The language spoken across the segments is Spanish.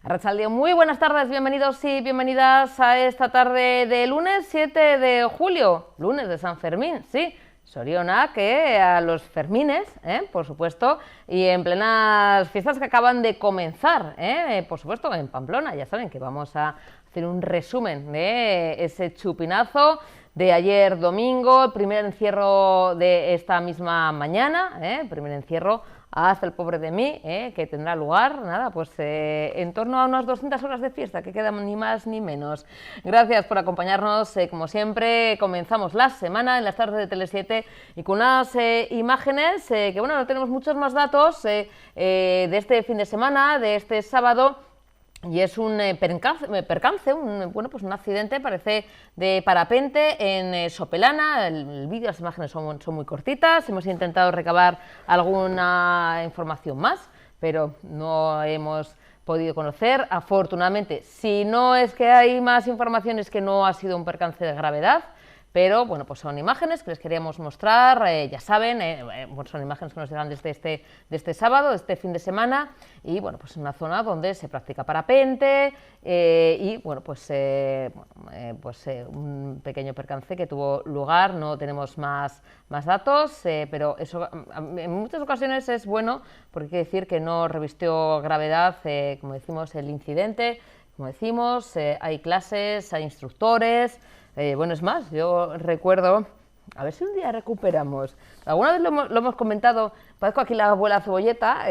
Arratsaldeon, muy buenas tardes, bienvenidos y bienvenidas a esta tarde de lunes 7 de julio, lunes de San Fermín, sí, Sorionak, a los Fermines, por supuesto, y en plenas fiestas que acaban de comenzar, por supuesto, en Pamplona. Ya saben que vamos a hacer un resumen de ese chupinazo de ayer domingo, el primer encierro de esta misma mañana, primer encierro hasta el pobre de mí, que tendrá lugar, nada, pues en torno a unas 200 horas de fiesta, que quedan ni más ni menos. Gracias por acompañarnos, como siempre, comenzamos la semana en las tardes de Tele7 y con unas imágenes que, bueno, no tenemos muchos más datos de este fin de semana, de este sábado. Y es un percance, un accidente, parece, de parapente en Sopelana. El vídeo, las imágenes son muy cortitas. Hemos intentado recabar alguna información más, pero no hemos podido conocer. Afortunadamente, si no es que hay más información, es que no ha sido un percance de gravedad. Pero bueno, pues son imágenes que les queríamos mostrar, ya saben, son imágenes que nos llegan desde este sábado, este fin de semana, y bueno, pues en una zona donde se practica parapente y bueno, pues un pequeño percance que tuvo lugar. No tenemos más datos, pero eso en muchas ocasiones es bueno, porque quiere decir que no revistió gravedad, como decimos, el incidente. Como decimos, hay clases, hay instructores. Bueno, es más, yo recuerdo, a ver si un día recuperamos, alguna vez lo hemos comentado, parezco aquí la abuela Cebolleta,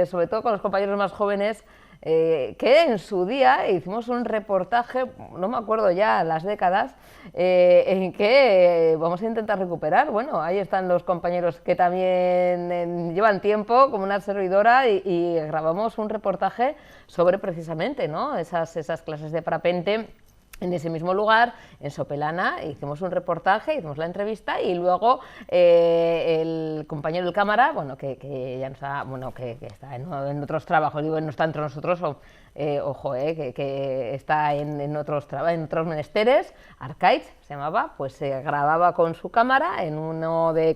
sobre todo con los compañeros más jóvenes, que en su día hicimos un reportaje, no me acuerdo ya las décadas, en que vamos a intentar recuperar. Bueno, ahí están los compañeros que también llevan tiempo, como una servidora, y grabamos un reportaje sobre precisamente, ¿no?, esas clases de parapente. En ese mismo lugar, en Sopelana, hicimos un reportaje, hicimos la entrevista y luego el compañero del cámara, bueno, que ya no está, bueno, que está en otros trabajos, digo, no está entre nosotros, que está en otros menesteres, Arcaiz se llamaba, pues grababa con su cámara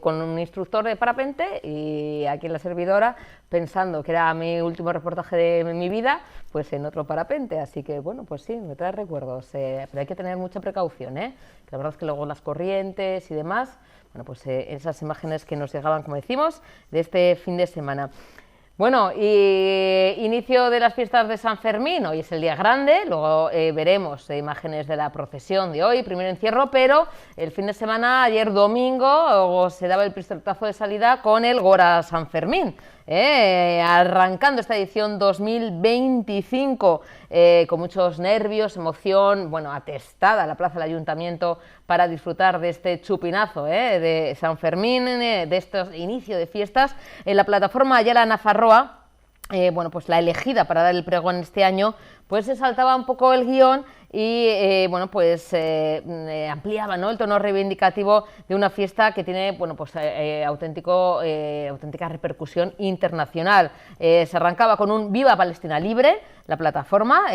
con un instructor de parapente, y aquí en la servidora, pensando que era mi último reportaje de mi vida, pues en otro parapente. Así que bueno, pues sí, me trae recuerdos, pero hay que tener mucha precaución, que la verdad es que luego las corrientes y demás, bueno, pues esas imágenes que nos llegaban, como decimos, de este fin de semana. Bueno, y inicio de las fiestas de San Fermín, hoy es el día grande, luego veremos imágenes de la procesión de hoy, primer encierro, pero el fin de semana, ayer domingo, se daba el pistoletazo de salida con el Gora San Fermín, arrancando esta edición 2025 con muchos nervios, emoción, bueno, atestada la plaza del Ayuntamiento para disfrutar de este chupinazo de San Fermín, de estos inicio de fiestas. En la plataforma Ayala Nafarroa, bueno, pues la elegida para dar el pregón este año, pues se saltaba un poco el guión y bueno, pues ampliaba, ¿no?, el tono reivindicativo de una fiesta que tiene, bueno, pues auténtica repercusión internacional. Se arrancaba con un Viva Palestina Libre, la plataforma,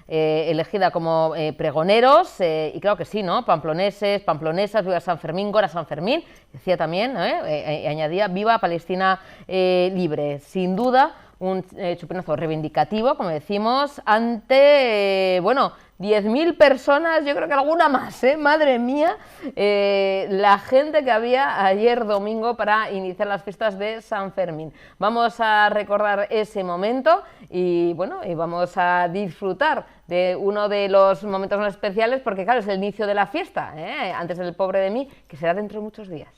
elegida como pregoneros, y claro que sí, ¿no?, pamploneses, pamplonesas, Viva San Fermín, Gora San Fermín, decía también, añadía Viva Palestina Libre, sin duda un chupinazo reivindicativo, como decimos, ante, 10.000 personas, yo creo que alguna más, madre mía, la gente que había ayer domingo para iniciar las fiestas de San Fermín. Vamos a recordar ese momento y, bueno, y vamos a disfrutar de uno de los momentos más especiales, porque claro, es el inicio de la fiesta, antes del pobre de mí, que será dentro de muchos días.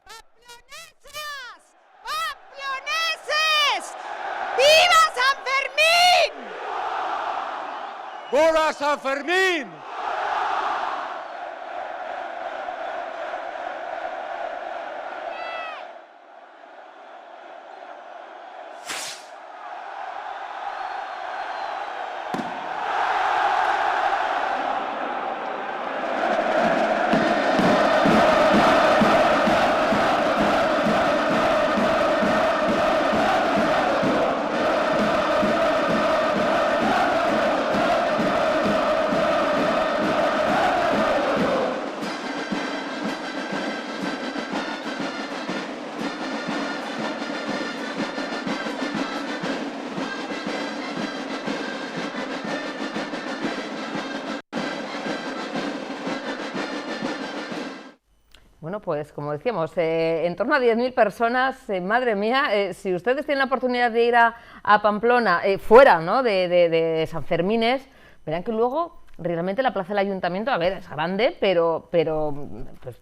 ¡Pamplonesas! ¡Pamploneses! ¡Viva San Fermín! ¡Gora San Fermín! bueno, pues como decíamos, en torno a 10.000 personas, madre mía, si ustedes tienen la oportunidad de ir a Pamplona, fuera, ¿no?, de San Fermines, verán que luego realmente la plaza del ayuntamiento, a ver, es grande, pero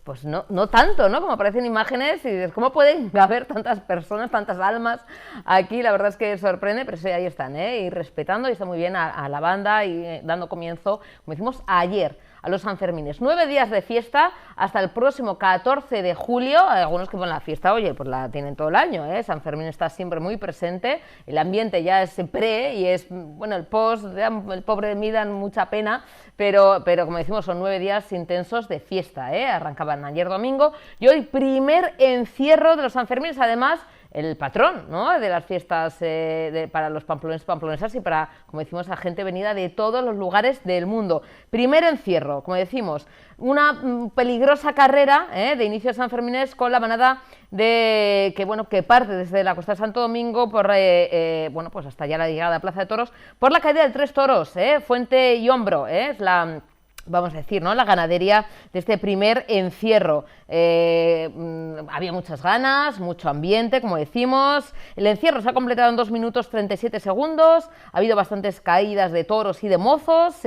pues no tanto, ¿no?, como aparecen imágenes y dices, ¿cómo pueden haber tantas personas, tantas almas aquí? La verdad es que sorprende, pero sí, ahí están, y respetando, y está muy bien a la banda y dando comienzo, como decimos, ayer, a los Sanfermines. 9 días de fiesta hasta el próximo 14 de julio. Hay algunos que, bueno, la fiesta, oye, pues la tienen todo el año, San Fermín está siempre muy presente, el ambiente ya es pre y es, bueno, el post, el pobre de mí dan mucha pena, pero como decimos, son 9 días intensos de fiesta, arrancaban ayer domingo y hoy primer encierro de los Sanfermines, además el patrón, ¿no?, de las fiestas para los pamploneses, pamplonesas y para, como decimos, a gente venida de todos los lugares del mundo. Primer encierro, como decimos, una peligrosa carrera de inicio de San Fermines con la manada que parte desde la costa de Santo Domingo por bueno, pues hasta ya la llegada a Plaza de Toros, por la caída de 3 toros, Fuente y Hombro, es la, vamos a decir, ¿no?, la ganadería de este primer encierro. Había muchas ganas, mucho ambiente, como decimos. El encierro se ha completado en 2 minutos 37 segundos, ha habido bastantes caídas de toros y de mozos,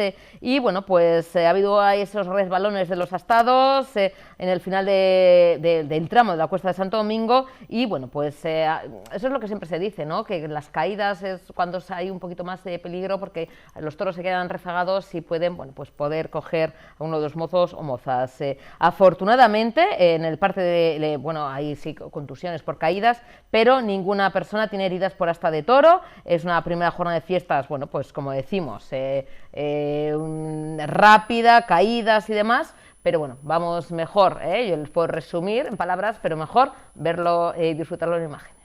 y bueno, pues ha habido esos resbalones de los astados en el final del tramo de la Cuesta de Santo Domingo, y bueno, pues eso es lo que siempre se dice, ¿no?, que las caídas es cuando hay un poquito más de peligro, porque los toros se quedan rezagados y pueden, bueno, pues poder coger a uno de los mozos o mozas. Afortunadamente, en el parte bueno, hay sí contusiones por caídas, pero ninguna persona tiene heridas por asta de toro. Es una primera jornada de fiestas, bueno, pues como decimos, rápida, caídas y demás, pero bueno, vamos mejor, yo les puedo resumir en palabras, pero mejor verlo y disfrutarlo en imágenes.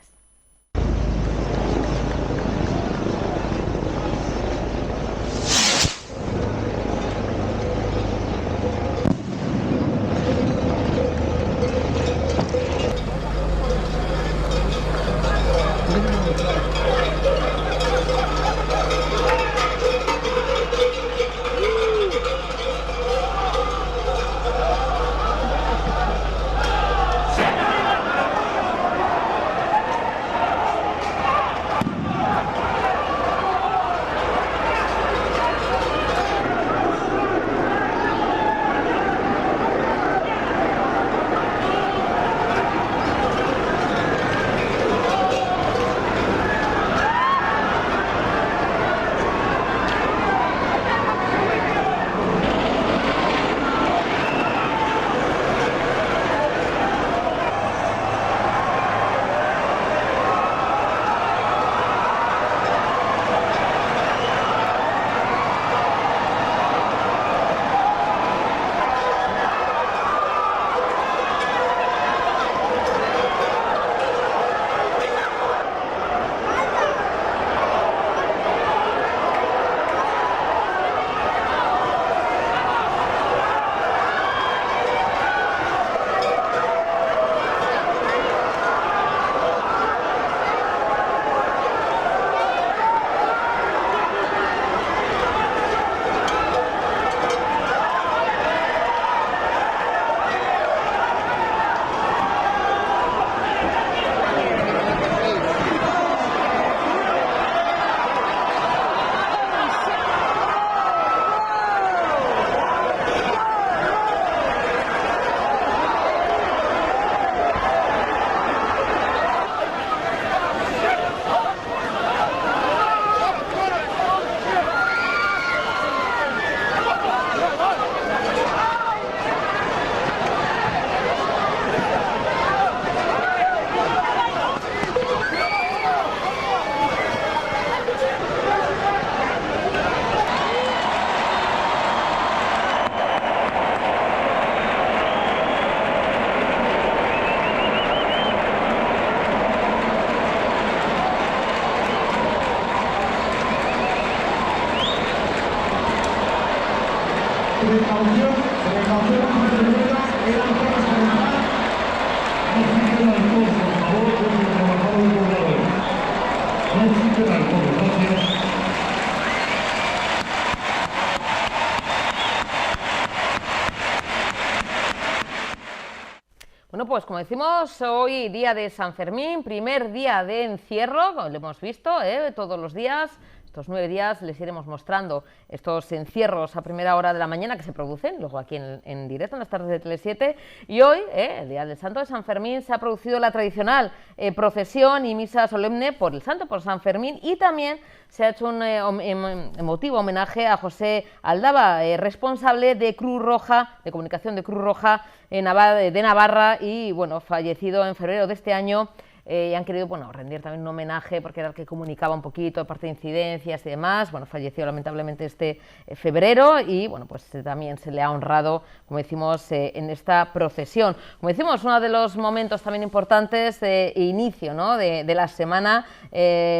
Bueno, pues como decimos, hoy día de San Fermín, primer día de encierro, lo hemos visto todos los días. Estos 9 días les iremos mostrando estos encierros a primera hora de la mañana que se producen, luego aquí en directo en las tardes de Tele7. Y hoy, el día del Santo de San Fermín, se ha producido la tradicional procesión y misa solemne por el Santo, por San Fermín, y también se ha hecho un emotivo homenaje a José Aldaba, responsable de Cruz Roja, de comunicación de Cruz Roja de Navarra, y bueno, fallecido en febrero de este año. Y han querido, bueno, rendir también un homenaje porque era el que comunicaba un poquito, aparte de incidencias y demás. Bueno, falleció lamentablemente este febrero y, bueno, pues también se le ha honrado, como decimos, en esta procesión. Como decimos, uno de los momentos también importantes de inicio, ¿no?, de la semana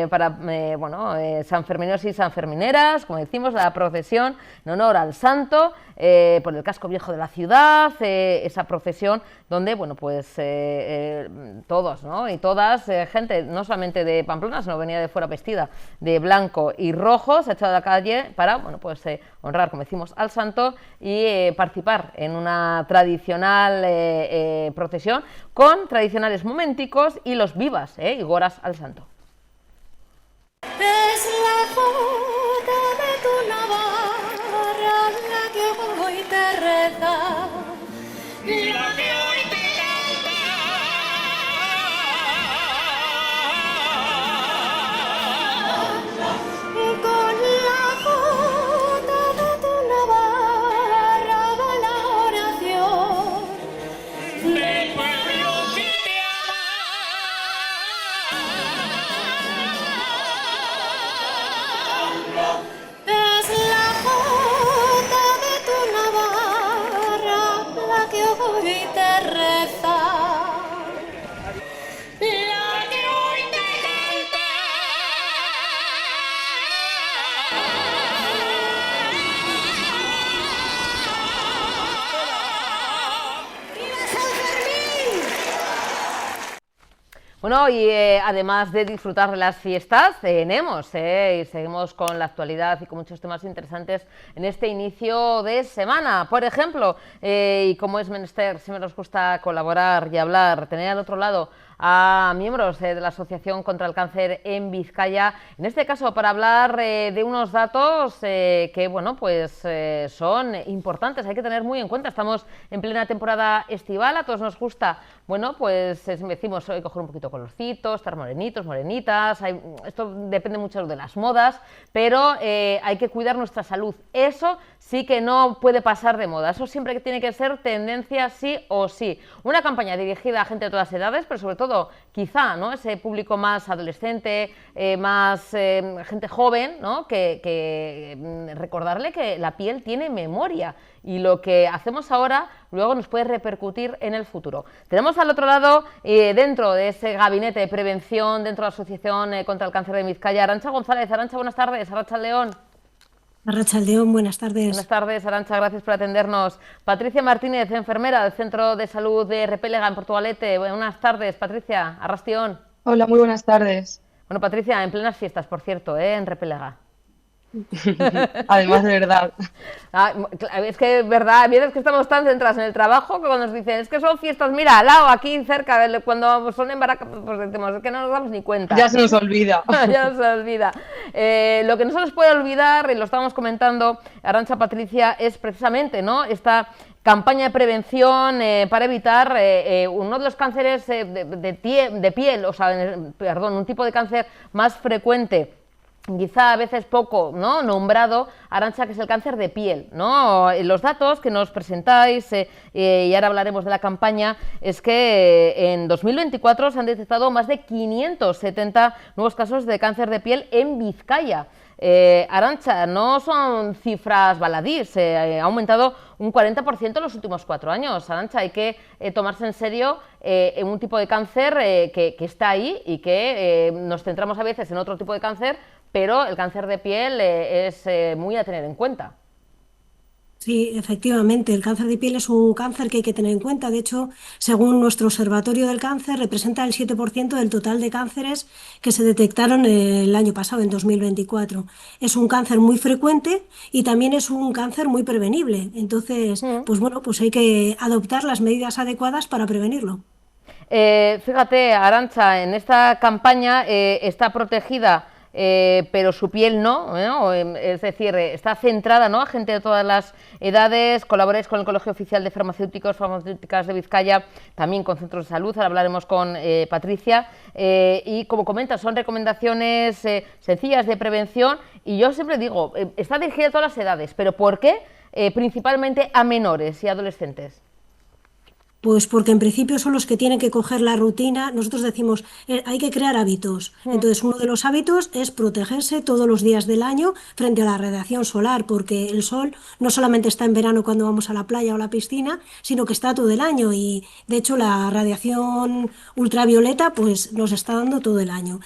para, sanfermineros y sanfermineras, como decimos, la procesión en honor al santo por el casco viejo de la ciudad, esa procesión donde, bueno, pues todos, ¿no?, y todas, gente no solamente de Pamplona, sino venía de fuera vestida de blanco y rojo, se ha echado a la calle para, bueno, pues honrar, como decimos, al santo y participar en una tradicional procesión con tradicionales momenticos y los vivas y goras al santo. Es la jota de tu Navarra la que hoy te reza, la que hoy te canta. Con la jota de tu Navarra va la oración del pueblo que te ama. Es la jota de tu Navarra la que hoy te reza, la que hoy te canta. ¡Viva San Fermín! Bueno, y además de disfrutar de las fiestas, tenemos y seguimos con la actualidad y con muchos temas interesantes en este inicio de semana. Por ejemplo, y como es menester, siempre nos gusta colaborar y hablar, tener al otro lado a miembros de la Asociación contra el Cáncer en Vizcaya, en este caso para hablar de unos datos que, bueno, pues son importantes, hay que tener muy en cuenta. Estamos en plena temporada estival, a todos nos gusta, bueno, pues decimos, hay que coger un poquito colorcitos, estar morenitos, morenitas, esto depende mucho de las modas, pero hay que cuidar nuestra salud. Eso sí que no puede pasar de moda, eso siempre tiene que ser tendencia sí o sí. Una campaña dirigida a gente de todas edades, pero sobre todo quizá, ¿no?, ese público más adolescente, más gente joven, ¿no?, que recordarle que la piel tiene memoria y lo que hacemos ahora luego nos puede repercutir en el futuro. Tenemos al otro lado, dentro de ese gabinete de prevención, dentro de la Asociación contra el Cáncer de Vizcaya, Arantxa González. Arantxa, buenas tardes. Arratsaldeon. Arratsaldeon, buenas tardes. Buenas tardes, Arantxa, gracias por atendernos. Patricia Martínez, enfermera del Centro de Salud de Repélega en Portugalete. Buenas tardes, Patricia. Arrastión. Hola, muy buenas tardes. Bueno, Patricia, en plenas fiestas, por cierto, en Repélega. Además, de verdad. Es que, verdad, es que estamos tan centrados en el trabajo que cuando nos dicen, es que son fiestas, mira, al lado, aquí cerca, cuando son en Baracas, pues decimos, es que no nos damos ni cuenta. Ya se nos olvida. Ya se nos olvida. Lo que no se nos puede olvidar, y lo estábamos comentando, Arantxa, Patricia, es precisamente, ¿no?, esta campaña de prevención para evitar uno de los cánceres de piel, o sea, perdón, un tipo de cáncer más frecuente, quizá a veces poco, ¿no?, nombrado, Arantxa, que es el cáncer de piel, ¿no? Los datos que nos presentáis, y ahora hablaremos de la campaña, es que en 2024 se han detectado más de 570 nuevos casos de cáncer de piel en Vizcaya. Arantxa, no son cifras baladís, ha aumentado un 40% en los últimos 4 años. Arantxa, hay que tomarse en serio un tipo de cáncer que está ahí y que nos centramos a veces en otro tipo de cáncer, pero el cáncer de piel es muy a tener en cuenta. Sí, efectivamente, el cáncer de piel es un cáncer que hay que tener en cuenta. De hecho, según nuestro Observatorio del Cáncer, representa el 7% del total de cánceres que se detectaron el año pasado, en 2024. Es un cáncer muy frecuente y también es un cáncer muy prevenible. Entonces, Mm. pues bueno, pues hay que adoptar las medidas adecuadas para prevenirlo. Fíjate, Arantxa, en esta campaña está protegida, pero su piel no, ¿no? Es decir, está centrada, ¿no?, a gente de todas las edades. Colaboráis con el Colegio Oficial de Farmacéuticos, Farmacéuticas de Vizcaya, también con centros de salud. Ahora hablaremos con Patricia. Y como comentas, son recomendaciones sencillas de prevención. Y yo siempre digo, está dirigida a todas las edades, pero ¿por qué? Principalmente a menores y adolescentes. Pues porque en principio son los que tienen que coger la rutina. Nosotros decimos, hay que crear hábitos. Mm. Entonces, uno de los hábitos es protegerse todos los días del año frente a la radiación solar, porque el sol no solamente está en verano cuando vamos a la playa o a la piscina, sino que está todo el año. Y de hecho, la radiación ultravioleta pues nos está dando todo el año.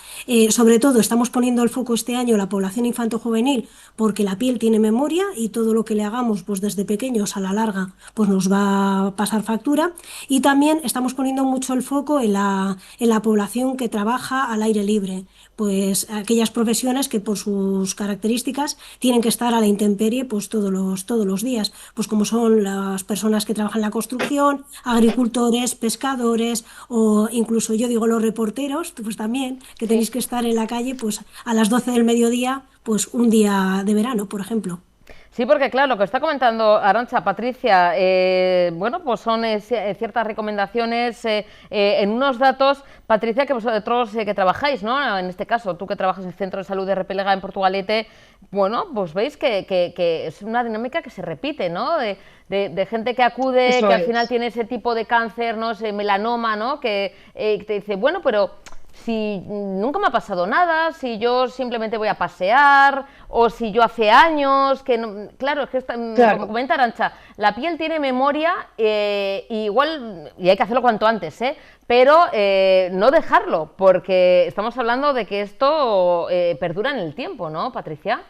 Sobre todo, estamos poniendo el foco este año en la población infantojuvenil, porque la piel tiene memoria y todo lo que le hagamos pues desde pequeños a la larga pues nos va a pasar factura. Y también estamos poniendo mucho el foco en la población que trabaja al aire libre, pues aquellas profesiones que por sus características tienen que estar a la intemperie pues todos los días, pues como son las personas que trabajan en la construcción, agricultores, pescadores o incluso yo digo los reporteros, pues también que Sí. tenéis que estar en la calle pues a las 12 del mediodía, pues un día de verano, por ejemplo. Sí, porque claro, lo que está comentando Arantxa, Patricia, bueno, pues son ciertas recomendaciones en unos datos, Patricia, que vosotros que trabajáis, ¿no? En este caso, tú que trabajas en el Centro de Salud de Repelega en Portugalete, bueno, pues veis que es una dinámica que se repite, ¿no? De gente que acude, Eso que al final es. tiene ese tipo de cáncer, ¿no? Ese melanoma, ¿no? Que te dice, bueno, pero si nunca me ha pasado nada, si yo simplemente voy a pasear, o si yo hace años, que no, claro, es que como Claro. comenta Arantxa, la piel tiene memoria, igual, y hay que hacerlo cuanto antes, pero no dejarlo, porque estamos hablando de que esto perdura en el tiempo, ¿no, Patricia?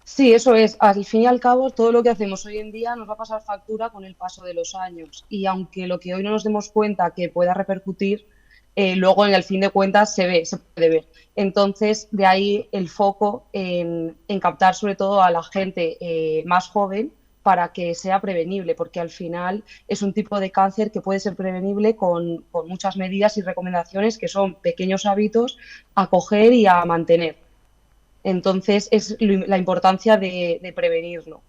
Sí, eso es. Al fin y al cabo, todo lo que hacemos hoy en día nos va a pasar factura con el paso de los años. Y aunque lo que hoy no nos demos cuenta que pueda repercutir, luego en el fin de cuentas se ve, se puede ver. Entonces, de ahí el foco en captar sobre todo a la gente más joven para que sea prevenible, porque al final es un tipo de cáncer que puede ser prevenible con muchas medidas y recomendaciones que son pequeños hábitos a coger y a mantener. Entonces, es la importancia de prevenirlo.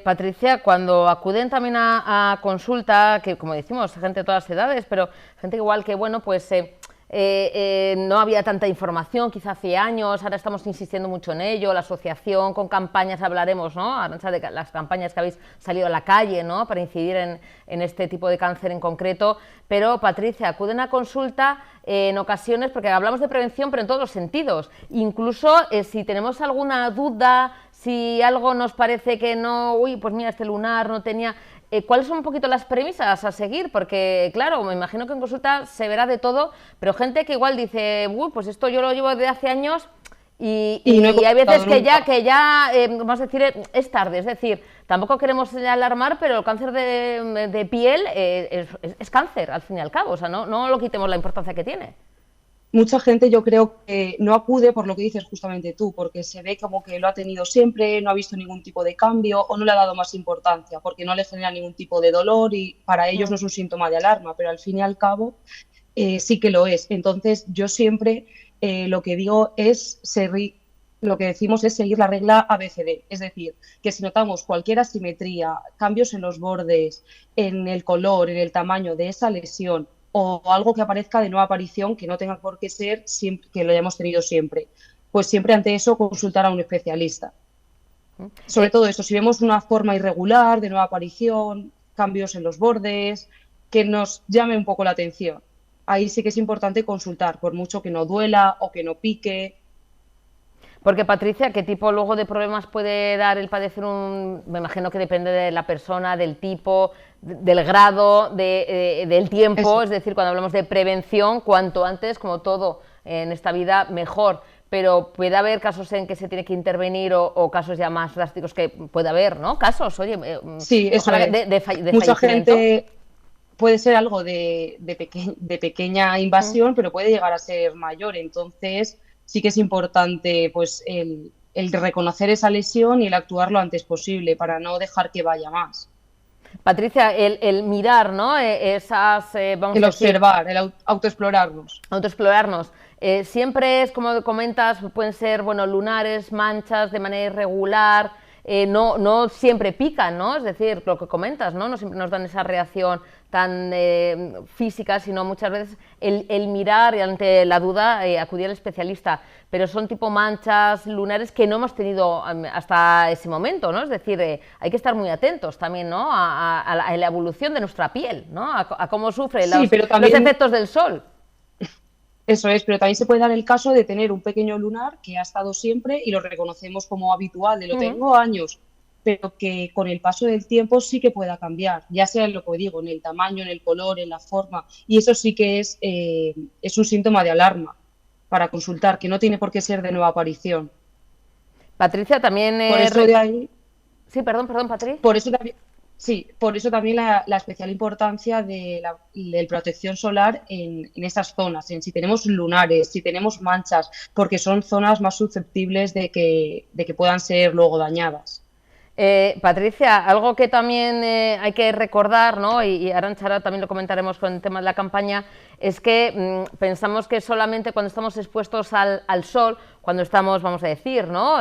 Patricia, cuando acuden también a consulta, que como decimos, gente de todas las edades, pero gente igual que, bueno, pues no había tanta información, quizá hace años, ahora estamos insistiendo mucho en ello, la asociación, con campañas hablaremos, ¿no? Arantxa, de las campañas que habéis salido a la calle, ¿no?, para incidir en este tipo de cáncer en concreto, pero Patricia, acuden a consulta en ocasiones, porque hablamos de prevención, pero en todos los sentidos, incluso si tenemos alguna duda, si algo nos parece que no, uy, pues mira, este lunar no tenía... ¿Cuáles son un poquito las premisas a seguir? Porque, claro, me imagino que en consulta se verá de todo, pero gente que igual dice, uy, pues esto yo lo llevo desde hace años Y no he y hay veces consultado nunca. que ya vamos a decir, es tarde. Es decir, tampoco queremos alarmar, pero el cáncer de piel es cáncer, al fin y al cabo. O sea, no lo quitemos la importancia que tiene. Mucha gente yo creo que no acude por lo que dices justamente tú, porque se ve como que lo ha tenido siempre, no ha visto ningún tipo de cambio o no le ha dado más importancia, porque no le genera ningún tipo de dolor y para ellos Mm. no es un síntoma de alarma, pero al fin y al cabo sí que lo es. Entonces yo siempre lo que digo es lo que decimos es seguir la regla ABCD, es decir, que si notamos cualquier asimetría, cambios en los bordes, en el color, en el tamaño de esa lesión, o algo que aparezca de nueva aparición que no tenga por qué ser siempre, que lo hayamos tenido siempre. Pues siempre ante eso consultar a un especialista. Sobre todo eso, si vemos una forma irregular de nueva aparición, cambios en los bordes, que nos llame un poco la atención. Ahí sí que es importante consultar, por mucho que no duela o que no pique. Porque, Patricia, ¿qué tipo luego de problemas puede dar el padecer un...? Me imagino que depende de la persona, del tipo, del grado, del tiempo. Eso. Es decir, cuando hablamos de prevención, cuanto antes, como todo en esta vida, mejor. pero puede haber casos en que se tiene que intervenir o casos ya más drásticos que puede haber, ¿no? Casos, oye, Sí, eso ojalá es. de Mucha fallecimiento. gente puede ser algo de pequeña invasión, pero puede llegar a ser mayor. Entonces, sí que es importante pues el reconocer esa lesión y el actuar lo antes posible para no dejar que vaya más. Patricia, el mirar, ¿no? Esas, vamos El a decir, observar, el autoexplorarnos. autoexplorarnos. Siempre es, como comentas, pueden ser, bueno, lunares, manchas de manera irregular, no siempre pican, ¿no? Es decir, lo que comentas, ¿no? No siempre nos dan esa reacción tan física, sino muchas veces el mirar y ante la duda acudir al especialista. Pero son tipo manchas lunares que no hemos tenido hasta ese momento, ¿no? Es decir, hay que estar muy atentos también, ¿no? A la evolución de nuestra piel, ¿no? A cómo sufre Sí, pero los también efectos del sol. eso es, pero también se puede dar el caso de tener un pequeño lunar que ha estado siempre y lo reconocemos como habitual, de lo tengo años, pero que con el paso del tiempo sí que pueda cambiar, ya sea en lo que digo, en el tamaño, en el color, en la forma, y eso sí que es un síntoma de alarma para consultar, que no tiene por qué ser de nueva aparición. Patricia, también... Por eso de ahí, Sí, perdón, Patri. por eso también, sí, por eso también la especial importancia de la protección solar en esas zonas, en si tenemos lunares, si tenemos manchas, porque son zonas más susceptibles de que puedan ser luego dañadas. Patricia, algo que también hay que recordar, ¿no? Y Arantxa ahora también lo comentaremos con el tema de la campaña, es que pensamos que solamente cuando estamos expuestos al sol, cuando estamos, vamos a decir, ¿no?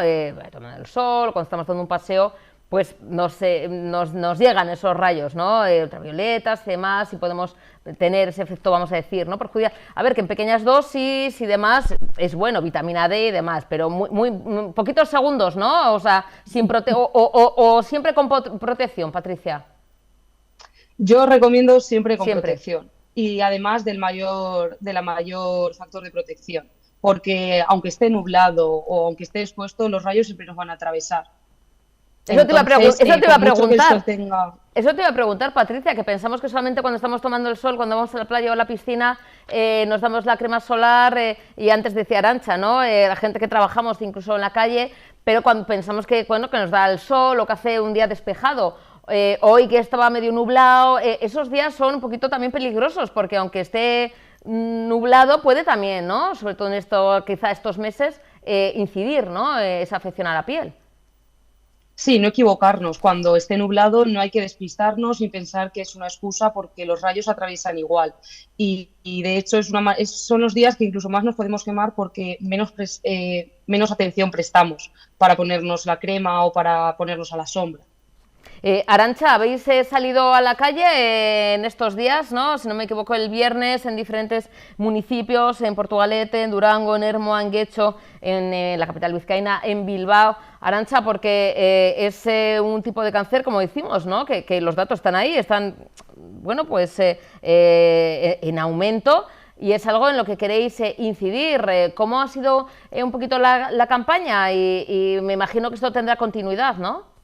Tomando el sol, cuando estamos dando un paseo, pues nos llegan esos rayos, ¿no? Ultravioletas y demás, y podemos tener ese efecto, vamos a decir, ¿no? Perjudicial. A ver, que en pequeñas dosis y demás es bueno, vitamina D y demás, pero muy poquitos segundos, ¿no? O sea, sin o siempre con protección, Patricia. Yo recomiendo siempre con Siempre. protección y además de la mayor factor de protección, porque aunque esté nublado o aunque esté expuesto, los rayos siempre nos van a atravesar. Eso te iba a preguntar. Eso te iba a preguntar, Patricia, que pensamos que solamente cuando estamos tomando el sol, cuando vamos a la playa o a la piscina, nos damos la crema solar, y antes decía Arantxa, ¿no? La gente que trabajamos incluso en la calle, pero cuando pensamos que, bueno, que nos da el sol o que hace un día despejado, hoy que estaba medio nublado, esos días son un poquito también peligrosos, porque aunque esté nublado, puede también, ¿no? Sobre todo en quizá estos meses, incidir, ¿no? Esa afección a la piel. Sí, no equivocarnos. Cuando esté nublado no hay que despistarnos ni pensar que es una excusa porque los rayos atraviesan igual. Y de hecho son los días que incluso más nos podemos quemar porque menos atención prestamos para ponernos la crema o para ponernos a la sombra. Arantxa, habéis salido a la calle en estos días, ¿no? Si no me equivoco, el viernes en diferentes municipios, en Portugalete, en Durango, en Ermua, en Guecho, en la capital vizcaína, en Bilbao. Arantxa, porque es un tipo de cáncer, como decimos, ¿no? Que los datos están ahí, están, bueno, pues en aumento. Y es algo en lo que queréis incidir. ¿Cómo ha sido un poquito la campaña? Y me imagino que esto tendrá continuidad, ¿no?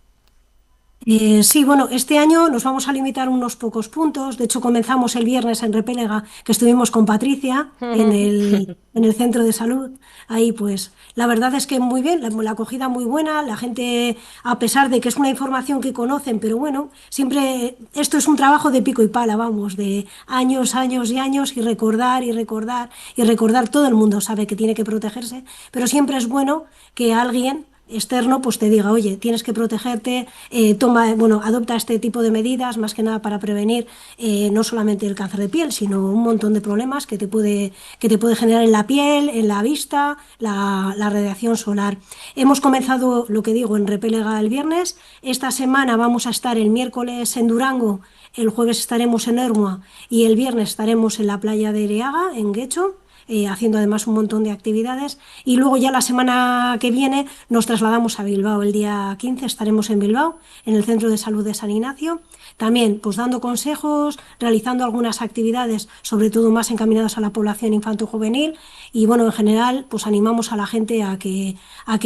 Sí, bueno, este año nos vamos a limitar unos pocos puntos. De hecho, comenzamos el viernes en Repélega, que estuvimos con Patricia en el centro de salud. Ahí, pues, la verdad es que muy bien, la acogida muy buena. La gente, a pesar de que es una información que conocen, pero bueno, siempre esto es un trabajo de pico y pala, vamos, de años, años y años, y recordar y recordar y recordar. Todo el mundo sabe que tiene que protegerse, pero siempre es bueno que alguien externo pues te diga, oye, tienes que protegerte, adopta este tipo de medidas, más que nada para prevenir no solamente el cáncer de piel, sino un montón de problemas que te puede generar en la piel, en la vista, la radiación solar. Hemos comenzado, lo que digo, en Repélega el viernes. Esta semana vamos a estar el miércoles en Durango, el jueves estaremos en Ermua y el viernes estaremos en la playa de Ereaga, en Guecho. Haciendo además un montón de actividades, y luego ya la semana que viene nos trasladamos a Bilbao. El día 15 estaremos en Bilbao, en el Centro de Salud de San Ignacio, también pues dando consejos, realizando algunas actividades, sobre todo más encaminadas a la población infanto-juvenil, y bueno, en general pues animamos a la gente a que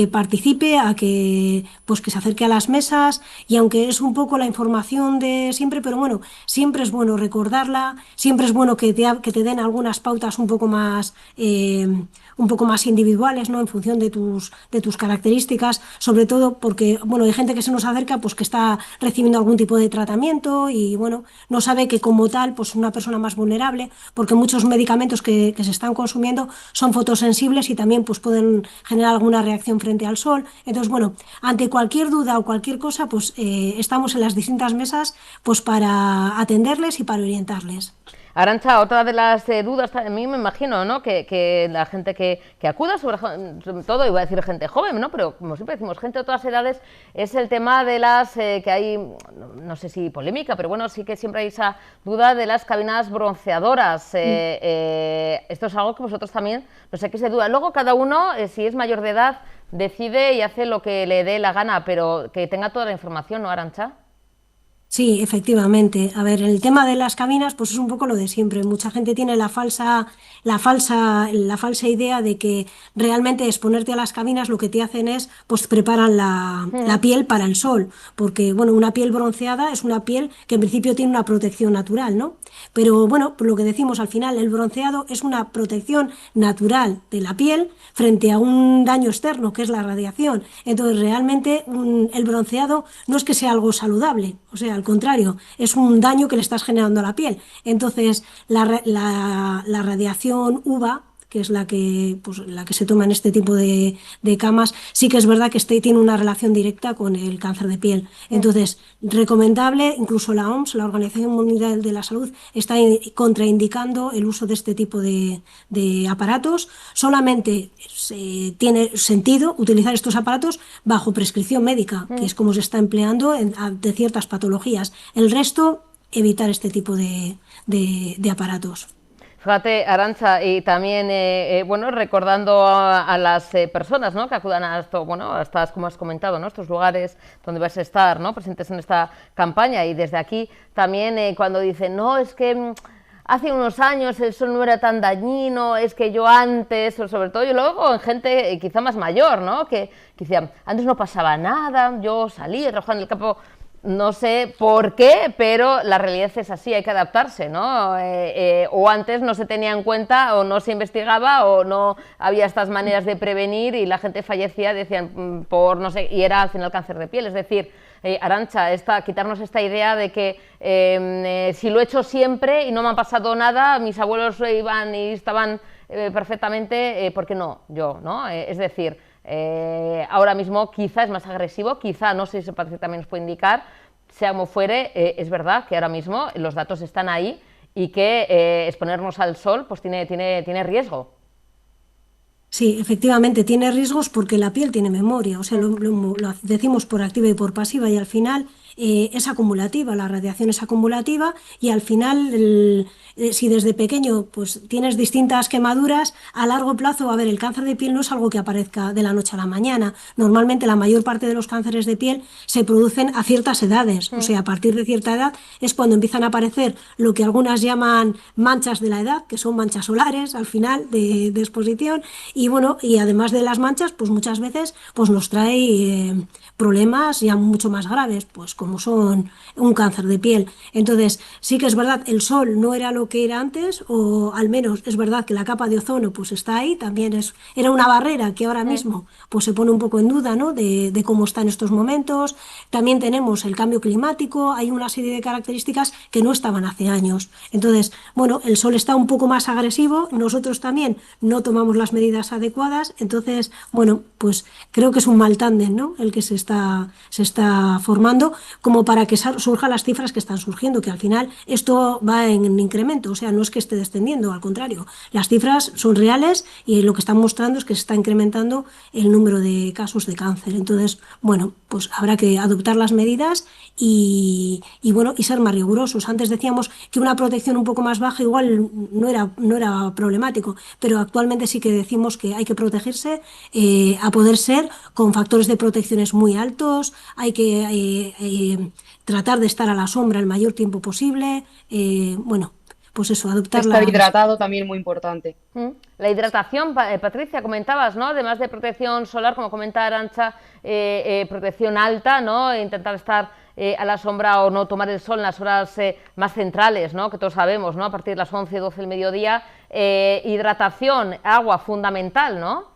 participe, a que se acerque a las mesas, y aunque es un poco la información de siempre, pero bueno, siempre es bueno recordarla, siempre es bueno que te den algunas pautas un poco más un poco más individuales, ¿no? En función de tus características, sobre todo porque, bueno, hay gente que se nos acerca pues que está recibiendo algún tipo de tratamiento y, bueno, no sabe que como tal, pues una persona más vulnerable, porque muchos medicamentos que se están consumiendo son fotosensibles y también pues pueden generar alguna reacción frente al sol. Entonces, bueno, ante cualquier duda o cualquier cosa, pues estamos en las distintas mesas pues para atenderles y para orientarles. Arantxa, otra de las dudas, a mí me imagino, ¿no? Que la gente que acuda, sobre todo, iba a decir gente joven, ¿no? Pero como siempre decimos, gente de todas edades, es el tema de las, que hay, no sé si polémica, pero bueno, sí que siempre hay esa duda de las cabinas bronceadoras. Esto es algo que vosotros también, no sé qué se duda. Luego cada uno, si es mayor de edad, decide y hace lo que le dé la gana, pero que tenga toda la información, ¿no, Arantxa? Sí, efectivamente. A ver, el tema de las cabinas, pues es un poco lo de siempre. Mucha gente tiene la falsa idea de que realmente exponerte a las cabinas lo que te hacen es, pues preparan la piel para el sol. Porque, bueno, una piel bronceada es una piel que en principio tiene una protección natural, ¿no? Pero, bueno, por lo que decimos al final, el bronceado es una protección natural de la piel frente a un daño externo, que es la radiación. Entonces, realmente, el bronceado no es que sea algo saludable, o sea, al contrario, es un daño que le estás generando a la piel. Entonces, la radiación UVA, que es pues, la que se toma en este tipo de camas, sí que es verdad que tiene una relación directa con el cáncer de piel. Entonces, recomendable, incluso la OMS, la Organización Mundial de la Salud, está contraindicando el uso de este tipo de aparatos. Solamente tiene sentido utilizar estos aparatos bajo prescripción médica, que es como se está empleando ante ciertas patologías. El resto, evitar este tipo de aparatos. Fíjate, Arantxa, y también, bueno, recordando a las personas, ¿no? Que acudan a esto, bueno, a estas, como has comentado, ¿no? Estos lugares donde vais a estar, ¿no? Presentes en esta campaña, y desde aquí también cuando dicen, no, es que hace unos años eso no era tan dañino, es que yo antes, o sobre todo yo luego en gente quizá más mayor, ¿no? Que decían, antes no pasaba nada, yo salí, trabajaba en el campo. No sé por qué, pero la realidad es así, hay que adaptarse, ¿no? O antes no se tenía en cuenta, o no se investigaba, o no había estas maneras de prevenir y la gente fallecía, decían, por no sé, y era al final cáncer de piel. Es decir, Arantxa, quitarnos esta idea de que si lo he hecho siempre y no me ha pasado nada, mis abuelos iban y estaban perfectamente, ¿por qué no? Yo, ¿no? Es decir, ahora mismo quizá es más agresivo, quizá, no sé si también nos puede indicar, sea como fuere, es verdad que ahora mismo los datos están ahí y que exponernos al sol pues tiene riesgo. Sí, efectivamente, tiene riesgos porque la piel tiene memoria, o sea, lo decimos por activa y por pasiva y al final es acumulativa, la radiación es acumulativa y al final, si desde pequeño pues tienes distintas quemaduras, a largo plazo, a ver, el cáncer de piel no es algo que aparezca de la noche a la mañana. Normalmente la mayor parte de los cánceres de piel se producen a ciertas edades, o sea, a partir de cierta edad es cuando empiezan a aparecer lo que algunas llaman manchas de la edad, que son manchas solares al final de exposición. Y bueno, y además de las manchas, pues muchas veces pues nos trae problemas ya mucho más graves, pues como son un cáncer de piel. Entonces, sí que es verdad, el sol no era lo que era antes, o al menos es verdad que la capa de ozono pues está ahí, también era una barrera que ahora mismo pues se pone un poco en duda, ¿no? de cómo está en estos momentos. También tenemos el cambio climático, hay una serie de características que no estaban hace años. Entonces, bueno, el sol está un poco más agresivo, nosotros también no tomamos las medidas adecuadas, entonces, bueno, pues creo que es un mal tándem, ¿no? El que se está formando como para que surjan las cifras que están surgiendo, que al final esto va en incremento, o sea, no es que esté descendiendo, al contrario, las cifras son reales y lo que están mostrando es que se está incrementando el número de casos de cáncer. Entonces, bueno, pues habrá que adoptar las medidas y bueno, y ser más rigurosos. Antes decíamos que una protección un poco más baja igual no era problemático, pero actualmente sí que decimos que hay que protegerse a poder ser con factores de protecciones muy altos, hay que tratar de estar a la sombra el mayor tiempo posible, bueno, pues eso, adoptar Estar las... hidratado también muy importante. La hidratación, Patricia, comentabas, ¿no? Además de protección solar, como comenta Arantxa, protección alta, ¿no? Intentar estar a la sombra o no tomar el sol en las horas más centrales, ¿no? Que todos sabemos, ¿no? A partir de las 11, 12 del mediodía. Hidratación, agua, fundamental, ¿no?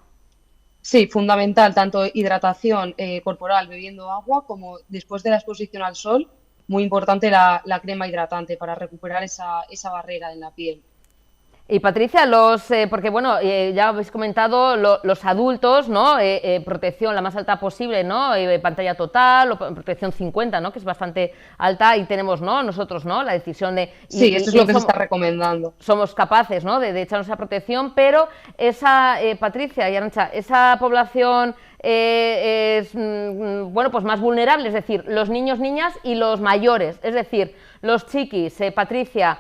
Sí, fundamental, tanto hidratación corporal bebiendo agua como después de la exposición al sol, muy importante la crema hidratante para recuperar esa barrera en la piel. Y Patricia, porque bueno, ya habéis comentado los adultos, ¿no? Protección la más alta posible, ¿no? Pantalla total, o protección 50, ¿no? Que es bastante alta, y tenemos, ¿no? Nosotros, ¿no? La decisión de... Sí, esto es lo que se está recomendando. Somos capaces, ¿no? De echarnos esa protección, pero esa, Patricia y Arantxa, esa población es, bueno, pues más vulnerable, es decir, los niños, niñas y los mayores, es decir, los chiquis, Patricia,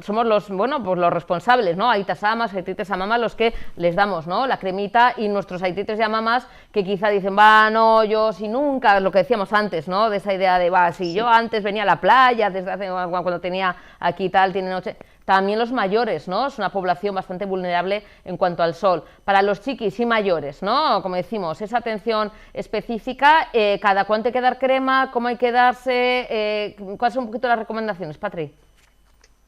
somos los, bueno, pues los responsables, ¿no? Aitas amas, aitites a mamá, los que les damos, ¿no? La cremita, y nuestros aitites y a mamás que quizá dicen, va, no, yo si nunca, lo que decíamos antes, ¿no? De esa idea de, va, si sí, yo antes venía a la playa, desde hace, cuando tenía aquí tal, tiene noche... También los mayores, ¿no? Es una población bastante vulnerable en cuanto al sol. Para los chiquis y mayores, ¿no? Como decimos, esa atención específica, cada cuánto hay que dar crema, cómo hay que darse, ¿cuáles son un poquito las recomendaciones, Patri?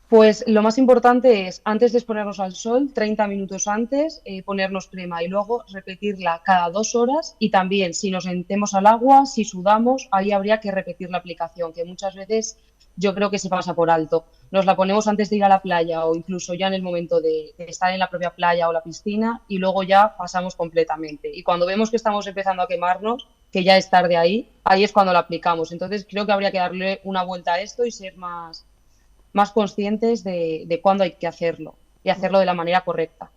Pues lo más importante es, antes de exponernos al sol, 30 minutos antes, ponernos crema y luego repetirla cada 2 horas, y también si nos metemos al agua, si sudamos, ahí habría que repetir la aplicación, que muchas veces yo creo que se pasa por alto. Nos la ponemos antes de ir a la playa o incluso ya en el momento de estar en la propia playa o la piscina, y luego ya pasamos completamente. Y cuando vemos que estamos empezando a quemarnos, que ya es tarde ahí es cuando la aplicamos. Entonces creo que habría que darle una vuelta a esto y ser más conscientes de cuándo hay que hacerlo y hacerlo de la manera correcta.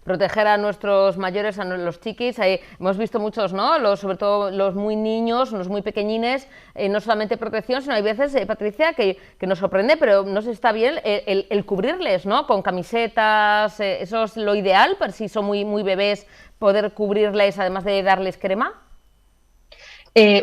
Proteger a nuestros mayores, a los chiquis, hemos visto muchos, ¿no? Sobre todo los muy niños, los muy pequeñines, no solamente protección, sino hay veces, Patricia, que nos sorprende, pero no sé si está bien el cubrirles, ¿no? Con camisetas, eso es lo ideal, pero si son muy bebés, poder cubrirles además de darles crema.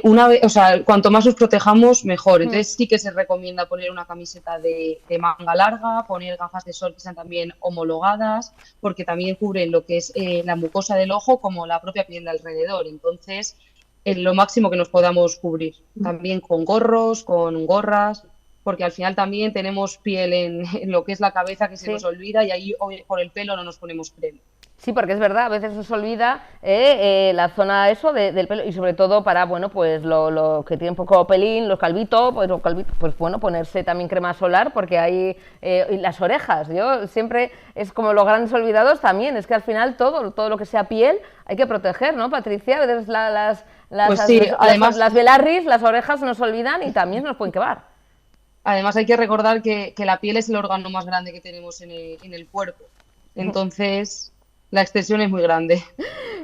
O sea, cuanto más os protejamos, mejor. Entonces sí que se recomienda poner una camiseta de manga larga, poner gafas de sol que sean también homologadas, porque también cubren lo que es la mucosa del ojo como la propia piel de alrededor. Entonces, lo máximo que nos podamos cubrir. También con gorros, con gorras, porque al final también tenemos piel en lo que es la cabeza que se nos olvida, y ahí por el pelo no nos ponemos crema. Sí, porque es verdad, a veces nos olvida la zona del pelo, y sobre todo para, bueno, pues lo que tiene un poco pelín, los calvitos, pues bueno, ponerse también crema solar, porque hay y las orejas, yo siempre, es como los grandes olvidados también, es que al final todo lo que sea piel hay que proteger, ¿no, Patricia? A veces además, las velarris, las orejas se nos olvidan y también nos pueden quemar. Además hay que recordar que la piel es el órgano más grande que tenemos en el cuerpo, entonces... La extensión es muy grande.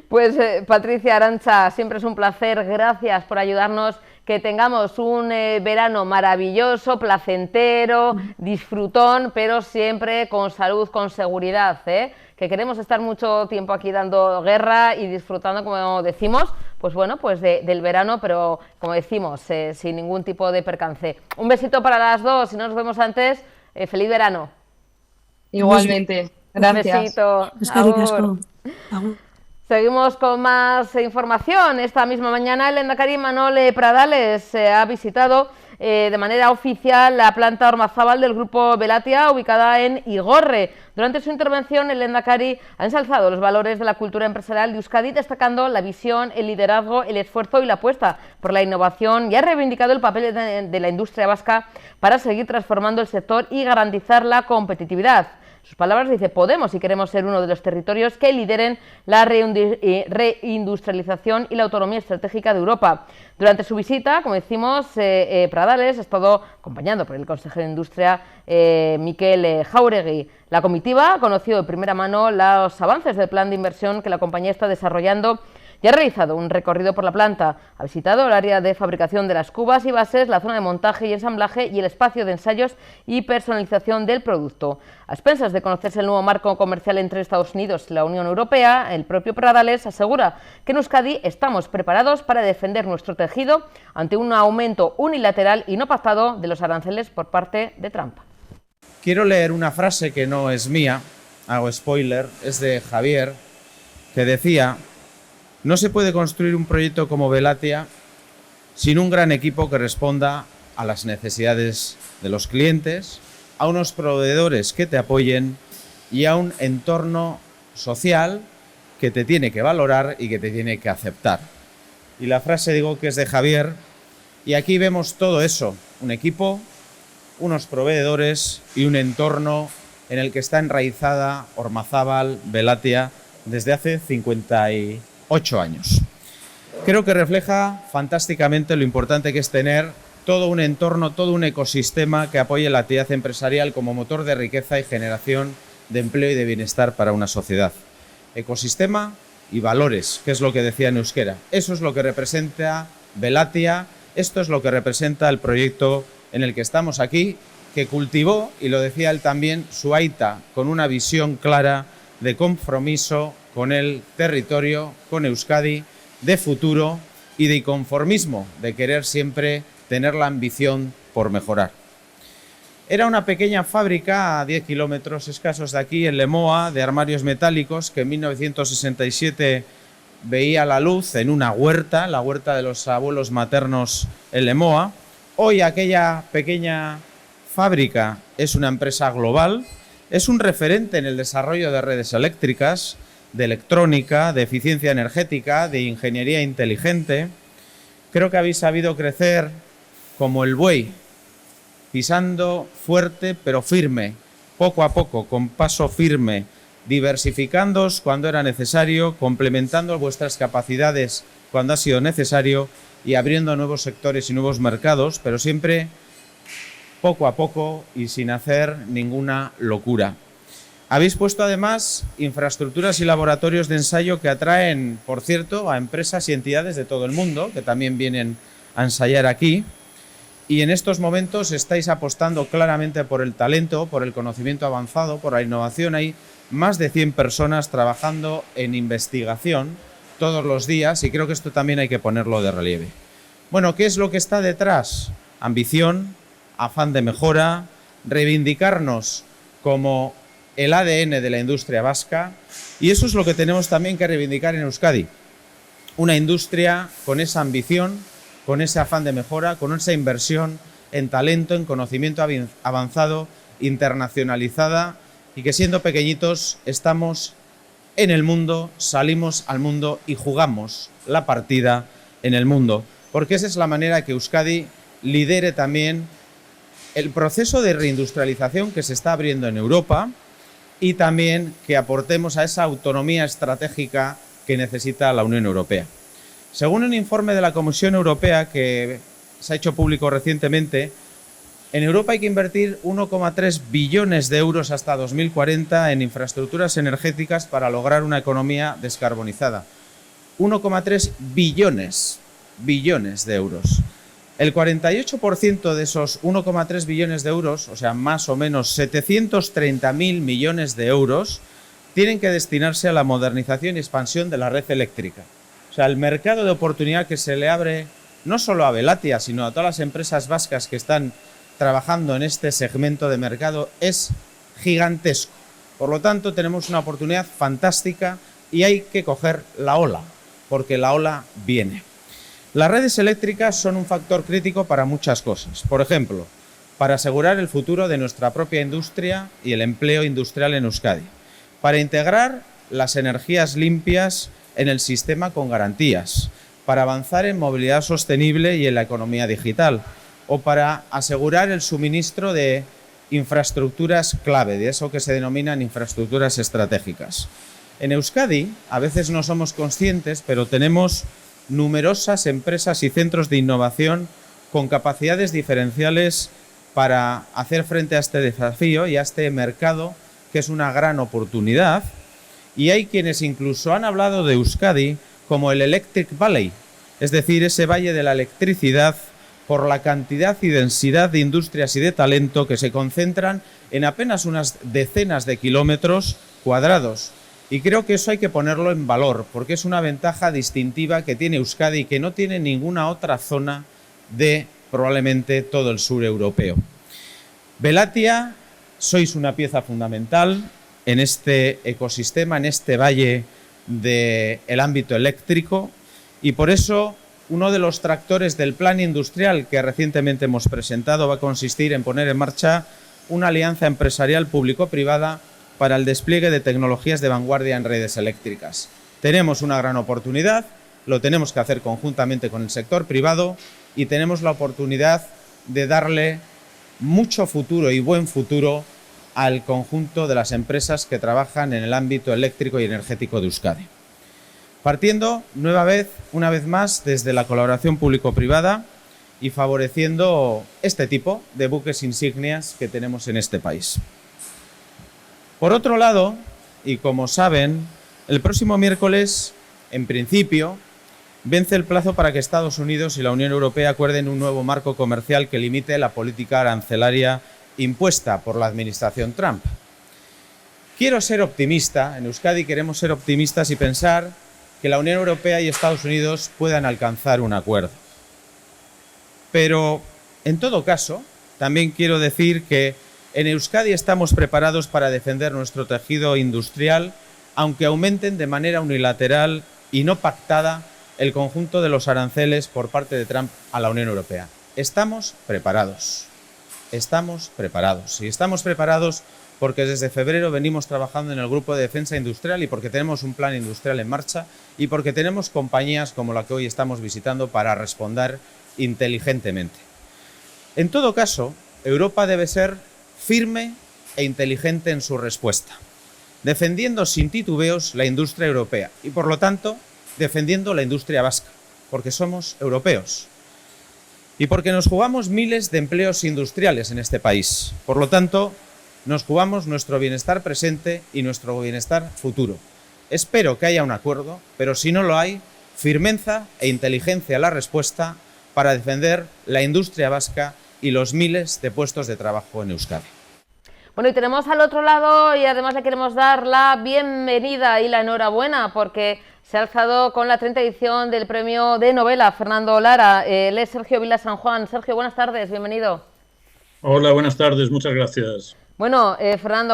Pues Patricia, Arantxa, siempre es un placer, gracias por ayudarnos, que tengamos un verano maravilloso, placentero, disfrutón, pero siempre con salud, con seguridad, que queremos estar mucho tiempo aquí dando guerra y disfrutando, como decimos, pues bueno, pues del verano, pero como decimos, sin ningún tipo de percance. Un besito para las dos, si no nos vemos antes, feliz verano. Igualmente. Gracias. Un besito. Seguimos con más información. Esta misma mañana el lehendakari Imanol Pradales ha visitado de manera oficial la planta Ormazábal del Grupo Velatia, ubicada en Igorre. Durante su intervención, el lehendakari ha ensalzado los valores de la cultura empresarial de Euskadi, destacando la visión, el liderazgo, el esfuerzo y la apuesta por la innovación, y ha reivindicado el papel de la industria vasca para seguir transformando el sector y garantizar la competitividad. Sus palabras, dice, podemos y queremos ser uno de los territorios que lideren la reindustrialización y la autonomía estratégica de Europa. Durante su visita, como decimos, Pradales ha estado acompañado por el consejero de Industria, Mikel Jauregui. La comitiva ha conocido de primera mano los avances del plan de inversión que la compañía está desarrollando y ha realizado un recorrido por la planta. Ha visitado el área de fabricación de las cubas y bases, la zona de montaje y ensamblaje y el espacio de ensayos y personalización del producto. A expensas de conocerse el nuevo marco comercial entre Estados Unidos y la Unión Europea, el propio Pradales asegura que en Euskadi estamos preparados para defender nuestro tejido ante un aumento unilateral y no pactado de los aranceles por parte de Trump. quiero leer una frase que no es mía, hago spoiler, es de Javier, que decía: no se puede construir un proyecto como Velatia sin un gran equipo que responda a las necesidades de los clientes, a unos proveedores que te apoyen y a un entorno social que te tiene que valorar y que te tiene que aceptar. Y la frase digo que es de Javier, y aquí vemos todo eso, un equipo, unos proveedores y un entorno en el que está enraizada Ormazábal Velatia desde hace 58 años. Creo que refleja fantásticamente lo importante que es tener todo un entorno, todo un ecosistema que apoye la actividad empresarial como motor de riqueza y generación de empleo y de bienestar para una sociedad. Ecosistema y valores, que es lo que decía en euskera. Eso es lo que representa Velatia, esto es lo que representa el proyecto en el que estamos aquí, que cultivó, y lo decía él también, su aita con una visión clara de compromiso con el territorio, con Euskadi, de futuro y de inconformismo, de querer siempre tener la ambición por mejorar. Era una pequeña fábrica a 10 kilómetros escasos de aquí, en Lemoa, de armarios metálicos, que en 1967 veía la luz en una huerta, la huerta de los abuelos maternos en Lemoa. Hoy aquella pequeña fábrica es una empresa global, es un referente en el desarrollo de redes eléctricas, de electrónica, de eficiencia energética, de ingeniería inteligente. Creo que habéis sabido crecer como el buey, pisando fuerte pero firme, poco a poco, con paso firme, diversificándoos cuando era necesario, complementando vuestras capacidades cuando ha sido necesario y abriendo nuevos sectores y nuevos mercados, pero siempre poco a poco y sin hacer ninguna locura. Habéis puesto además infraestructuras y laboratorios de ensayo que atraen, por cierto, a empresas y entidades de todo el mundo, que también vienen a ensayar aquí. Y en estos momentos estáis apostando claramente por el talento, por el conocimiento avanzado, por la innovación. Hay más de 100 personas trabajando en investigación todos los días y creo que esto también hay que ponerlo de relieve. Bueno, ¿qué es lo que está detrás? Ambición, afán de mejora, reivindicarnos como el ADN de la industria vasca, y eso es lo que tenemos también que reivindicar en Euskadi. Una industria con esa ambición, con ese afán de mejora, con esa inversión en talento, en conocimiento avanzado, internacionalizada, y que siendo pequeñitos estamos en el mundo, salimos al mundo y jugamos la partida en el mundo, porque esa es la manera que Euskadi lidere también el proceso de reindustrialización que se está abriendo en Europa y también que aportemos a esa autonomía estratégica que necesita la Unión Europea. Según un informe de la Comisión Europea que se ha hecho público recientemente, en Europa hay que invertir 1,3 billones de euros hasta 2040 en infraestructuras energéticas para lograr una economía descarbonizada. 1,3 billones de euros. El 48% de esos 1,3 billones de euros, o sea, más o menos 730.000 millones de euros, tienen que destinarse a la modernización y expansión de la red eléctrica. O sea, el mercado de oportunidad que se le abre no solo a Velatia, sino a todas las empresas vascas que están trabajando en este segmento de mercado es gigantesco. Por lo tanto, tenemos una oportunidad fantástica y hay que coger la ola, porque la ola viene. Las redes eléctricas son un factor crítico para muchas cosas. Por ejemplo, para asegurar el futuro de nuestra propia industria y el empleo industrial en Euskadi. Para integrar las energías limpias en el sistema con garantías. Para avanzar en movilidad sostenible y en la economía digital. O para asegurar el suministro de infraestructuras clave, de eso que se denominan infraestructuras estratégicas. En Euskadi, a veces no somos conscientes, pero tenemos numerosas empresas y centros de innovación con capacidades diferenciales para hacer frente a este desafío y a este mercado, que es una gran oportunidad. Y hay quienes incluso han hablado de Euskadi como el Electric Valley, es decir, ese valle de la electricidad, por la cantidad y densidad de industrias y de talento que se concentran en apenas unas decenas de kilómetros cuadrados. Y creo que eso hay que ponerlo en valor, porque es una ventaja distintiva que tiene Euskadi y que no tiene ninguna otra zona de probablemente todo el sur europeo. Velatia sois una pieza fundamental en este ecosistema, en este valle del ámbito eléctrico, y por eso uno de los tractores del plan industrial que recientemente hemos presentado va a consistir en poner en marcha una alianza empresarial público-privada para el despliegue de tecnologías de vanguardia en redes eléctricas. Tenemos una gran oportunidad, lo tenemos que hacer conjuntamente con el sector privado y tenemos la oportunidad de darle mucho futuro y buen futuro al conjunto de las empresas que trabajan en el ámbito eléctrico y energético de Euskadi. Partiendo una vez más desde la colaboración público-privada y favoreciendo este tipo de buques insignias que tenemos en este país. Por otro lado, y como saben, el próximo miércoles, en principio, vence el plazo para que Estados Unidos y la Unión Europea acuerden un nuevo marco comercial que limite la política arancelaria impuesta por la administración Trump. Quiero ser optimista, en Euskadi queremos ser optimistas y pensar que la Unión Europea y Estados Unidos puedan alcanzar un acuerdo. Pero, en todo caso, también quiero decir que en Euskadi estamos preparados para defender nuestro tejido industrial, aunque aumenten de manera unilateral y no pactada el conjunto de los aranceles por parte de Trump a la Unión Europea. Estamos preparados. Estamos preparados. Y estamos preparados porque desde febrero venimos trabajando en el Grupo de Defensa Industrial y porque tenemos un plan industrial en marcha y porque tenemos compañías como la que hoy estamos visitando para responder inteligentemente. En todo caso, Europa debe ser firme e inteligente en su respuesta, defendiendo sin titubeos la industria europea y, por lo tanto, defendiendo la industria vasca, porque somos europeos y porque nos jugamos miles de empleos industriales en este país. Por lo tanto, nos jugamos nuestro bienestar presente y nuestro bienestar futuro. Espero que haya un acuerdo, pero si no lo hay, firmeza e inteligencia a la respuesta para defender la industria vasca y los miles de puestos de trabajo en Euskadi. Bueno, y tenemos al otro lado, y además le queremos dar la bienvenida y la enhorabuena porque se ha alzado con la 30ª edición del premio de novela Fernando Lara. Él es Sergio Vila San Juan. Sergio, buenas tardes, bienvenido. Hola, buenas tardes, muchas gracias. Bueno,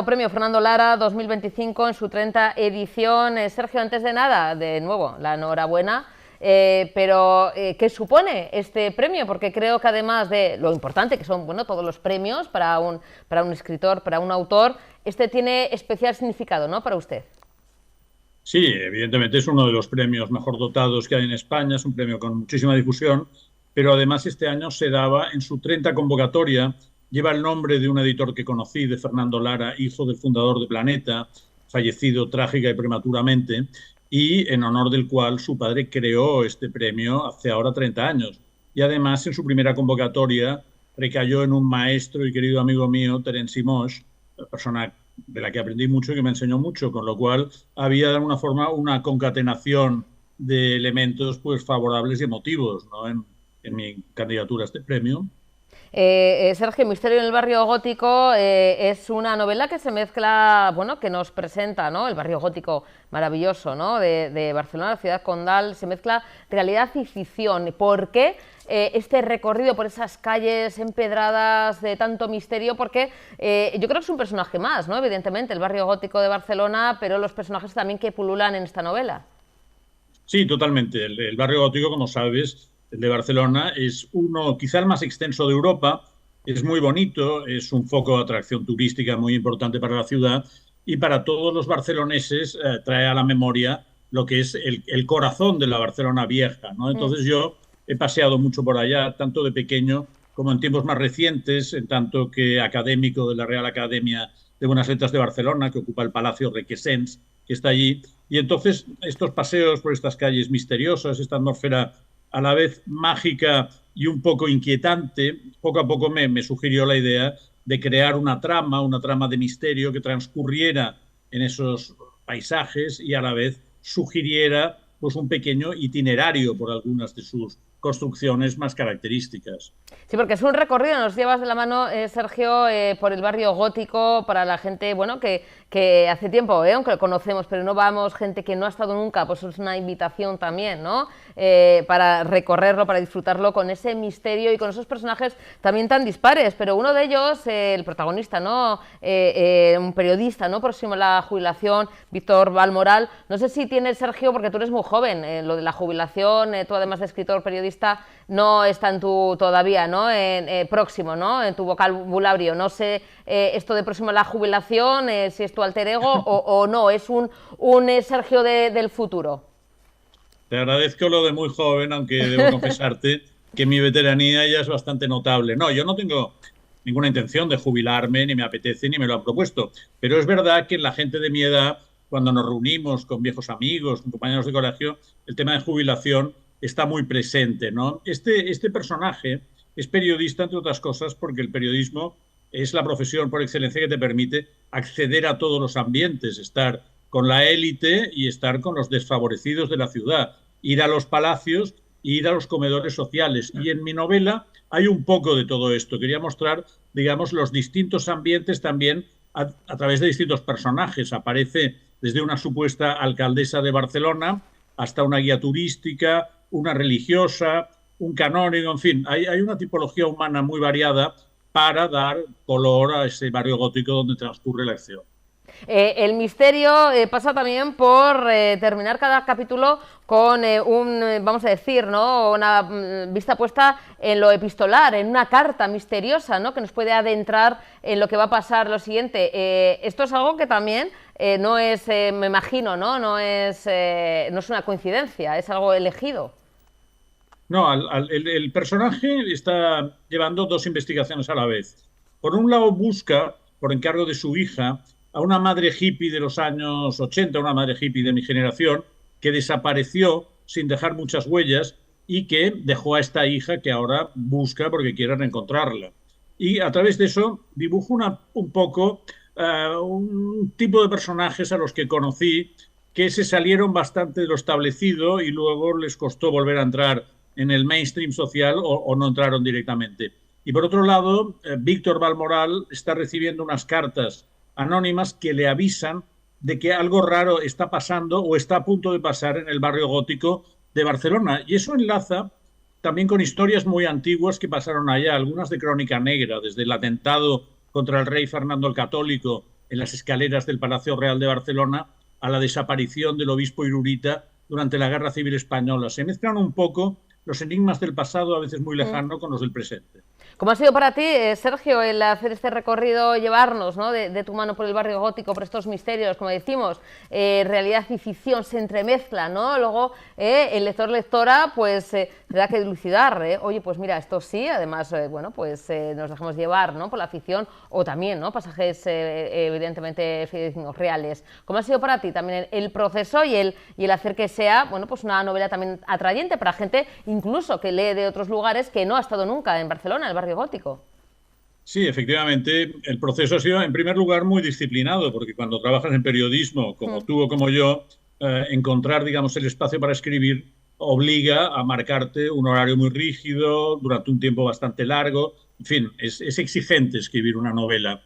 premio Fernando Lara 2025 en su 30ª edición. Sergio, antes de nada, de nuevo, la enhorabuena. Pero ¿qué supone este premio? Porque creo que además de lo importante que son todos los premios para un escritor, para un autor, este tiene especial significado, ¿no?, para usted. Sí, evidentemente es uno de los premios mejor dotados que hay en España, es un premio con muchísima difusión, pero además este año se daba en su 30ª convocatoria, lleva el nombre de un editor que conocí, de Fernando Lara, hijo del fundador de Planeta, fallecido trágica y prematuramente, y en honor del cual su padre creó este premio hace ahora 30 años. Y además, en su primera convocatoria, recayó en un maestro y querido amigo mío, Terence Moix, persona de la que aprendí mucho y que me enseñó mucho, con lo cual había de alguna forma una concatenación de elementos pues favorables y emotivos, ¿no?, en mi candidatura a este premio. Sergio, Misterio en el barrio gótico es una novela que se mezcla, que nos presenta, ¿no?, el barrio gótico maravilloso, ¿no?, de Barcelona, la ciudad condal, se mezcla realidad y ficción. ¿Por qué este recorrido por esas calles empedradas de tanto misterio? Porque yo creo que es un personaje más, ¿no?, evidentemente, el barrio gótico de Barcelona, pero los personajes también que pululan en esta novela. Sí, totalmente. El barrio gótico, como sabes, el de Barcelona, es uno, quizá el más extenso de Europa, es muy bonito, es un foco de atracción turística muy importante para la ciudad y para todos los barceloneses trae a la memoria lo que es el corazón de la Barcelona vieja, ¿no? Entonces yo he paseado mucho por allá, tanto de pequeño como en tiempos más recientes, en tanto que académico de la Real Academia de Buenas Letras de Barcelona, que ocupa el Palacio Requesens, que está allí. Y entonces estos paseos por estas calles misteriosas, esta atmósfera a la vez mágica y un poco inquietante, poco a poco me sugirió la idea de crear una trama de misterio que transcurriera en esos paisajes y a la vez sugiriera pues un pequeño itinerario por algunas de sus construcciones más características. Sí, porque es un recorrido, nos llevas de la mano, Sergio, por el barrio gótico, para la gente, bueno, que hace tiempo, aunque lo conocemos, pero no vamos, gente que no ha estado nunca, pues es una invitación también, ¿no? Para recorrerlo, para disfrutarlo con ese misterio y con esos personajes también tan dispares, pero uno de ellos, el protagonista, ¿no? Un periodista, ¿no? Próximo a la jubilación, Víctor Balmoral. No sé si tienes, Sergio, porque tú eres muy joven, lo de la jubilación, tú además de escritor, periodista, no está en tu todavía, ¿no? Próximo, ¿no? En tu vocabulario. No sé esto de próximo a la jubilación, si es tu alter ego o no, es un Sergio del futuro. Te agradezco lo de muy joven, aunque debo confesarte que mi veteranía ya es bastante notable. No, yo no tengo ninguna intención de jubilarme, ni me apetece, ni me lo han propuesto. Pero es verdad que la gente de mi edad, cuando nos reunimos con viejos amigos, con compañeros de colegio, el tema de jubilación está muy presente, ¿no? Este personaje es periodista, entre otras cosas, porque el periodismo es la profesión por excelencia que te permite acceder a todos los ambientes, estar con la élite y estar con los desfavorecidos de la ciudad, ir a los palacios e ir a los comedores sociales. Y en mi novela hay un poco de todo esto. Quería mostrar, digamos, los distintos ambientes también a través de distintos personajes. Aparece desde una supuesta alcaldesa de Barcelona hasta una guía turística, una religiosa, un canónigo, en fin, hay una tipología humana muy variada para dar color a ese barrio gótico donde transcurre la acción. El misterio pasa también por terminar cada capítulo con vamos a decir, ¿no? Una vista puesta en lo epistolar, en una carta misteriosa, ¿no? Que nos puede adentrar en lo que va a pasar lo siguiente. Esto es algo que también no es, me imagino, ¿no? No es una coincidencia, es algo elegido. No, el personaje está llevando dos investigaciones a la vez. Por un lado busca, por encargo de su hija, a una madre hippie de los años 80, una madre hippie de mi generación, que desapareció sin dejar muchas huellas y que dejó a esta hija que ahora busca porque quiere reencontrarla. Y a través de eso dibujo un poco un tipo de personajes a los que conocí que se salieron bastante de lo establecido y luego les costó volver a entrar en el mainstream social o no entraron directamente. Y por otro lado, Víctor Balmoral está recibiendo unas cartas anónimas que le avisan de que algo raro está pasando o está a punto de pasar en el barrio gótico de Barcelona. Y eso enlaza también con historias muy antiguas que pasaron allá, algunas de crónica negra, desde el atentado contra el rey Fernando el Católico en las escaleras del Palacio Real de Barcelona, a la desaparición del obispo Irurita durante la Guerra Civil Española. Se mezclan un poco los enigmas del pasado, a veces muy lejano, con los del presente. ¿Cómo ha sido para ti, Sergio, el hacer este recorrido, llevarnos, ¿no? de tu mano por el barrio gótico, por estos misterios, como decimos, realidad y ficción se entremezclan, ¿no? Luego el lector-lectora pues tendrá que dilucidar, oye, pues mira, esto sí, además, bueno, pues nos dejamos llevar, ¿no? Por la ficción o también, ¿no? Pasajes evidentemente fidedignos, reales. ¿Cómo ha sido para ti también el proceso y el hacer que sea, bueno, pues una novela también atrayente para gente incluso que lee de otros lugares que no ha estado nunca en Barcelona, en el barrio gótico? Sí, efectivamente, el proceso ha sido, en primer lugar, muy disciplinado, porque cuando trabajas en periodismo, como tú o como yo, encontrar, digamos, el espacio para escribir obliga a marcarte un horario muy rígido durante un tiempo bastante largo. En fin, es exigente escribir una novela.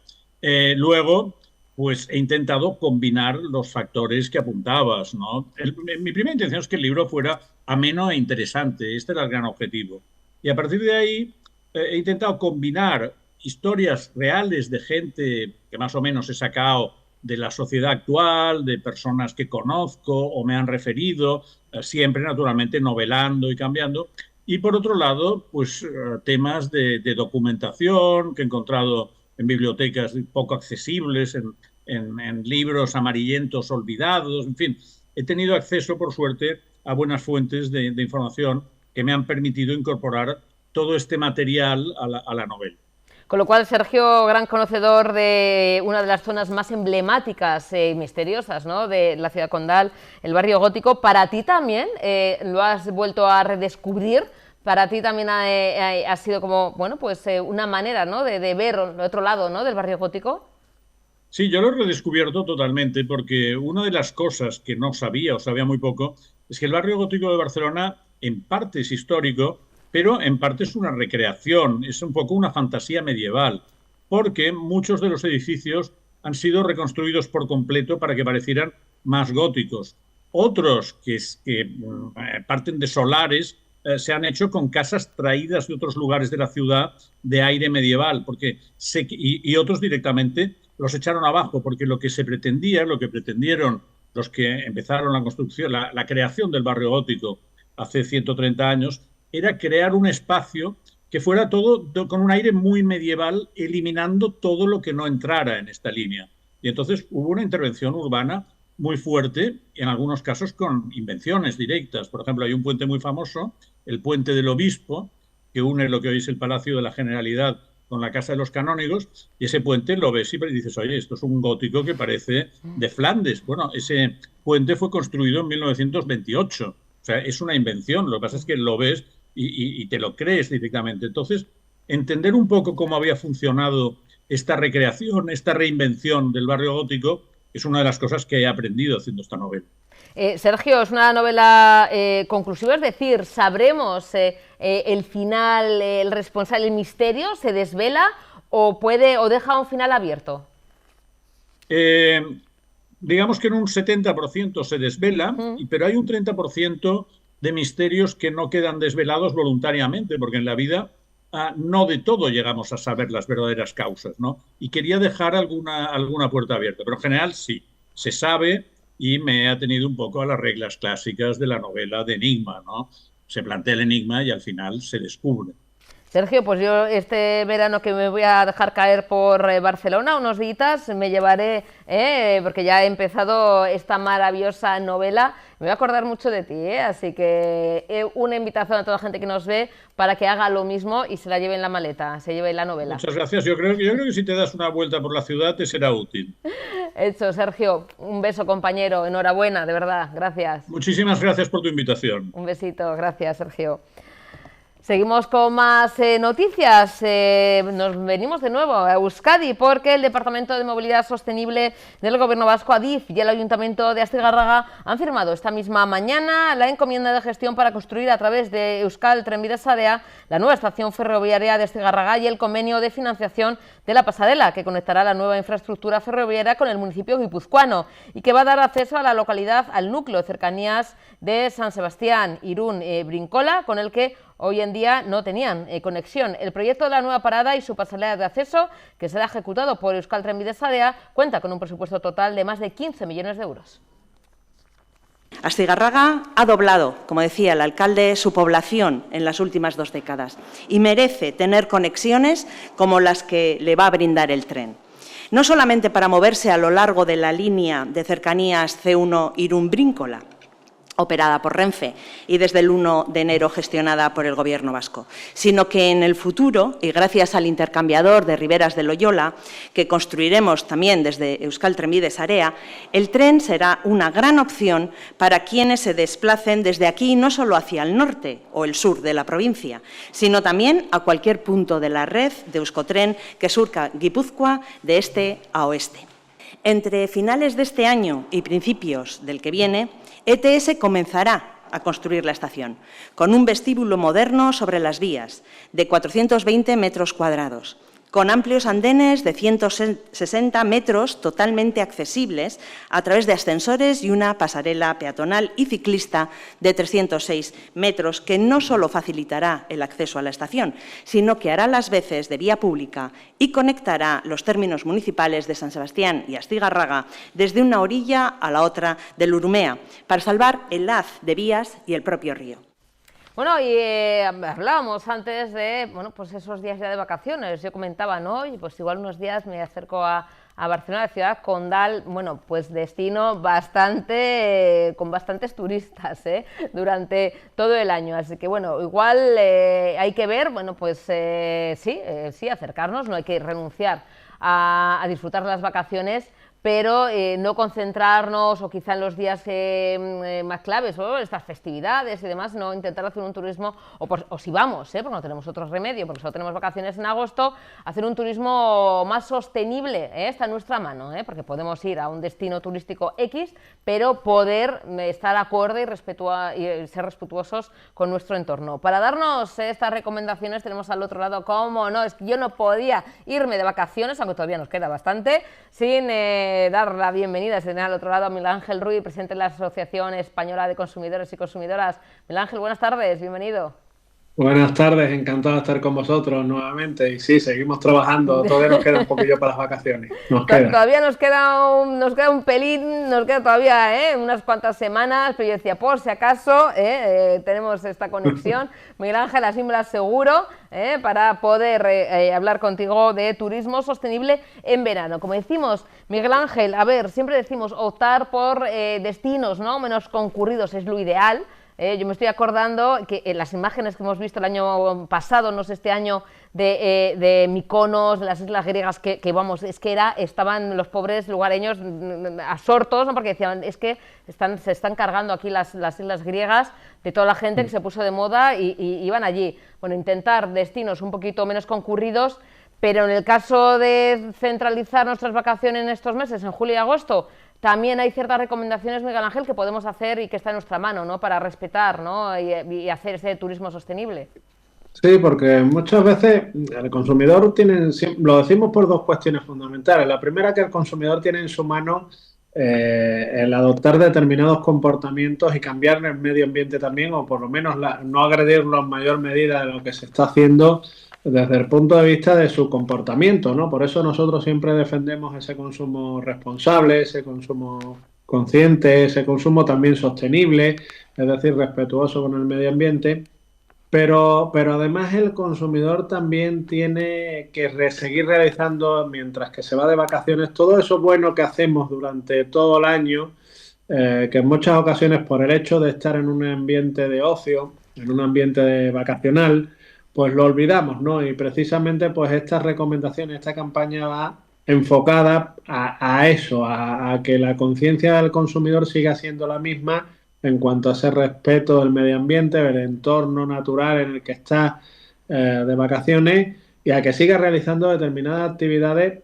Luego, pues he intentado combinar los factores que apuntabas, ¿no? Mi primera intención es que el libro fuera ameno e interesante. Este era el gran objetivo. Y a partir de ahí he intentado combinar historias reales de gente que más o menos he sacado de la sociedad actual, de personas que conozco o me han referido, siempre naturalmente novelando y cambiando. Y por otro lado, pues temas de documentación que he encontrado en bibliotecas poco accesibles, en libros amarillentos olvidados, en fin. He tenido acceso, por suerte, a buenas fuentes de información que me han permitido incorporar todo este material a la novela. Con lo cual, Sergio, gran conocedor de una de las zonas más emblemáticas y misteriosas, ¿no? De la ciudad condal, el barrio gótico. ¿Para ti también lo has vuelto a redescubrir? ¿Para ti también ha sido como, bueno, pues una manera, ¿no? de ver el otro lado, ¿no? del barrio gótico? Sí, yo lo he redescubierto totalmente, porque una de las cosas que no sabía o sabía muy poco es que el barrio gótico de Barcelona en parte es histórico, pero en parte es una recreación, es un poco una fantasía medieval, porque muchos de los edificios han sido reconstruidos por completo para que parecieran más góticos. Otros que parten de solares se han hecho con casas traídas de otros lugares de la ciudad de aire medieval, y otros directamente los echaron abajo, porque lo que se pretendía, lo que pretendieron los que empezaron la construcción, la creación del barrio gótico hace 130 años, era crear un espacio que fuera todo con un aire muy medieval, eliminando todo lo que no entrara en esta línea. Y entonces hubo una intervención urbana muy fuerte, en algunos casos con invenciones directas. Por ejemplo, hay un puente muy famoso, el Puente del Obispo, que une lo que hoy es el Palacio de la Generalidad con la Casa de los Canónigos, y ese puente lo ves y dices, oye, esto es un gótico que parece de Flandes. Bueno, ese puente fue construido en 1928, o sea, es una invención, lo que pasa es que lo ves y te lo crees directamente. Entonces, entender un poco cómo había funcionado esta recreación, esta reinvención del barrio gótico, es una de las cosas que he aprendido haciendo esta novela. Sergio, es una novela conclusiva, es decir, ¿sabremos el final, el responsable, el misterio, se desvela o deja un final abierto? Digamos que en un 70% se desvela, pero hay un 30% de misterios que no quedan desvelados voluntariamente, porque en la vida no de todo llegamos a saber las verdaderas causas, ¿no? Y quería dejar alguna puerta abierta, pero en general sí, se sabe, y me ha tenido un poco a las reglas clásicas de la novela de enigma, ¿no? Se plantea el enigma y al final se descubre. Sergio, pues yo este verano que me voy a dejar caer por Barcelona, unos días, me llevaré, porque ya he empezado esta maravillosa novela, me voy a acordar mucho de ti, así que una invitación a toda la gente que nos ve para que haga lo mismo y se la lleve en la maleta, se lleve la novela. Muchas gracias, yo creo que si te das una vuelta por la ciudad te será útil. Hecho, Sergio, un beso compañero, enhorabuena, de verdad, gracias. Muchísimas gracias por tu invitación. Un besito, gracias Sergio. Seguimos con más noticias. Nos venimos de nuevo a Euskadi porque el Departamento de Movilidad Sostenible del Gobierno Vasco, ADIF, y el Ayuntamiento de Astigarraga han firmado esta misma mañana la encomienda de gestión para construir a través de Euskal Trenbide Sarea la nueva estación ferroviaria de Astigarraga y el convenio de financiación de la pasarela que conectará la nueva infraestructura ferroviaria con el municipio guipuzcoano y que va a dar acceso a la localidad, al núcleo de cercanías de San Sebastián, Irún, Brincola, con el que hoy en día no tenían conexión. El proyecto de la nueva parada y su pasarela de acceso, que será ejecutado por Euskal Trenbide Sarea, cuenta con un presupuesto total de más de 15 millones de euros. Astigarraga ha doblado, como decía el alcalde, su población en las últimas 2 décadas y merece tener conexiones como las que le va a brindar el tren. No solamente para moverse a lo largo de la línea de cercanías C1 Irún-Bríncola, operada por Renfe y desde el 1 de enero gestionada por el Gobierno vasco, sino que en el futuro, y gracias al intercambiador de Riberas de Loyola, que construiremos también desde Euskal Trenbide Sarea, el tren será una gran opción para quienes se desplacen desde aquí no solo hacia el norte o el sur de la provincia, sino también a cualquier punto de la red de Euskotren que surca Guipúzcoa de este a oeste. Entre finales de este año y principios del que viene, ETS comenzará a construir la estación, con un vestíbulo moderno sobre las vías, de 420 metros cuadrados, con amplios andenes de 160 metros totalmente accesibles a través de ascensores y una pasarela peatonal y ciclista de 306 metros que no solo facilitará el acceso a la estación, sino que hará las veces de vía pública y conectará los términos municipales de San Sebastián y Astigarraga desde una orilla a la otra del Urumea, para salvar el haz de vías y el propio río. Bueno, y hablábamos antes de pues esos días ya de vacaciones. Yo comentaba, ¿no? Y pues igual unos días me acerco a Barcelona, la ciudad condal, bueno, pues destino con bastantes turistas, durante todo el año. Así que bueno, igual hay que ver, bueno, pues sí, acercarnos, no hay que renunciar a disfrutar las vacaciones, pero no concentrarnos, o quizá en los días más claves, o estas festividades y demás, no intentar hacer un turismo, o si vamos, porque no tenemos otro remedio, porque solo tenemos vacaciones en agosto, hacer un turismo más sostenible, está en nuestra mano, porque podemos ir a un destino turístico X, pero poder estar acorde y ser respetuosos con nuestro entorno. Para darnos estas recomendaciones tenemos al otro lado, como no, es que yo no podía irme de vacaciones, aunque todavía nos queda bastante, sin dar la bienvenida al otro lado a Miguel Ángel Ruiz, presidente de la Asociación Española de Consumidores y Consumidoras. Miguel Ángel, buenas tardes, bienvenido. Buenas tardes, encantado de estar con vosotros nuevamente. Y sí, seguimos trabajando, todavía nos queda un poquillo para las vacaciones. Todavía nos queda un pelín, nos queda todavía unas cuantas semanas, pero yo decía, por si acaso, tenemos esta conexión. Miguel Ángel, así me lo aseguro, para poder hablar contigo de turismo sostenible en verano. Como decimos, Miguel Ángel, a ver, siempre decimos optar por destinos, ¿no?, menos concurridos es lo ideal. Yo me estoy acordando que las imágenes que hemos visto el año pasado, no sé, este año, de Mykonos, de las islas griegas, que vamos, es que estaban los pobres lugareños absortos, ¿no?, porque decían, es que se están cargando aquí las islas griegas de toda la gente que se puso de moda y iban allí. Bueno, intentar destinos un poquito menos concurridos, pero en el caso de centralizar nuestras vacaciones en estos meses, en julio y agosto, también hay ciertas recomendaciones, Miguel Ángel, que podemos hacer y que está en nuestra mano, ¿no?, para respetar, ¿no?, y hacer ese turismo sostenible. Sí, porque muchas veces el consumidor lo decimos por dos cuestiones fundamentales. La primera, que el consumidor tiene en su mano el adoptar determinados comportamientos y cambiar el medio ambiente también, o por lo menos no agredirlo en mayor medida de lo que se está haciendo desde el punto de vista de su comportamiento, ¿no? Por eso nosotros siempre defendemos ese consumo responsable, ese consumo consciente, ese consumo también sostenible, es decir, respetuoso con el medio ambiente. Pero además el consumidor también tiene que seguir realizando, mientras que se va de vacaciones, todo eso bueno que hacemos durante todo el año, que en muchas ocasiones, por el hecho de estar en un ambiente de ocio, en un ambiente vacacional, pues lo olvidamos, ¿no? Y precisamente pues estas recomendaciones, esta campaña va enfocada a eso, a que la conciencia del consumidor siga siendo la misma en cuanto a ese respeto del medio ambiente, del entorno natural en el que está de vacaciones, y a que siga realizando determinadas actividades,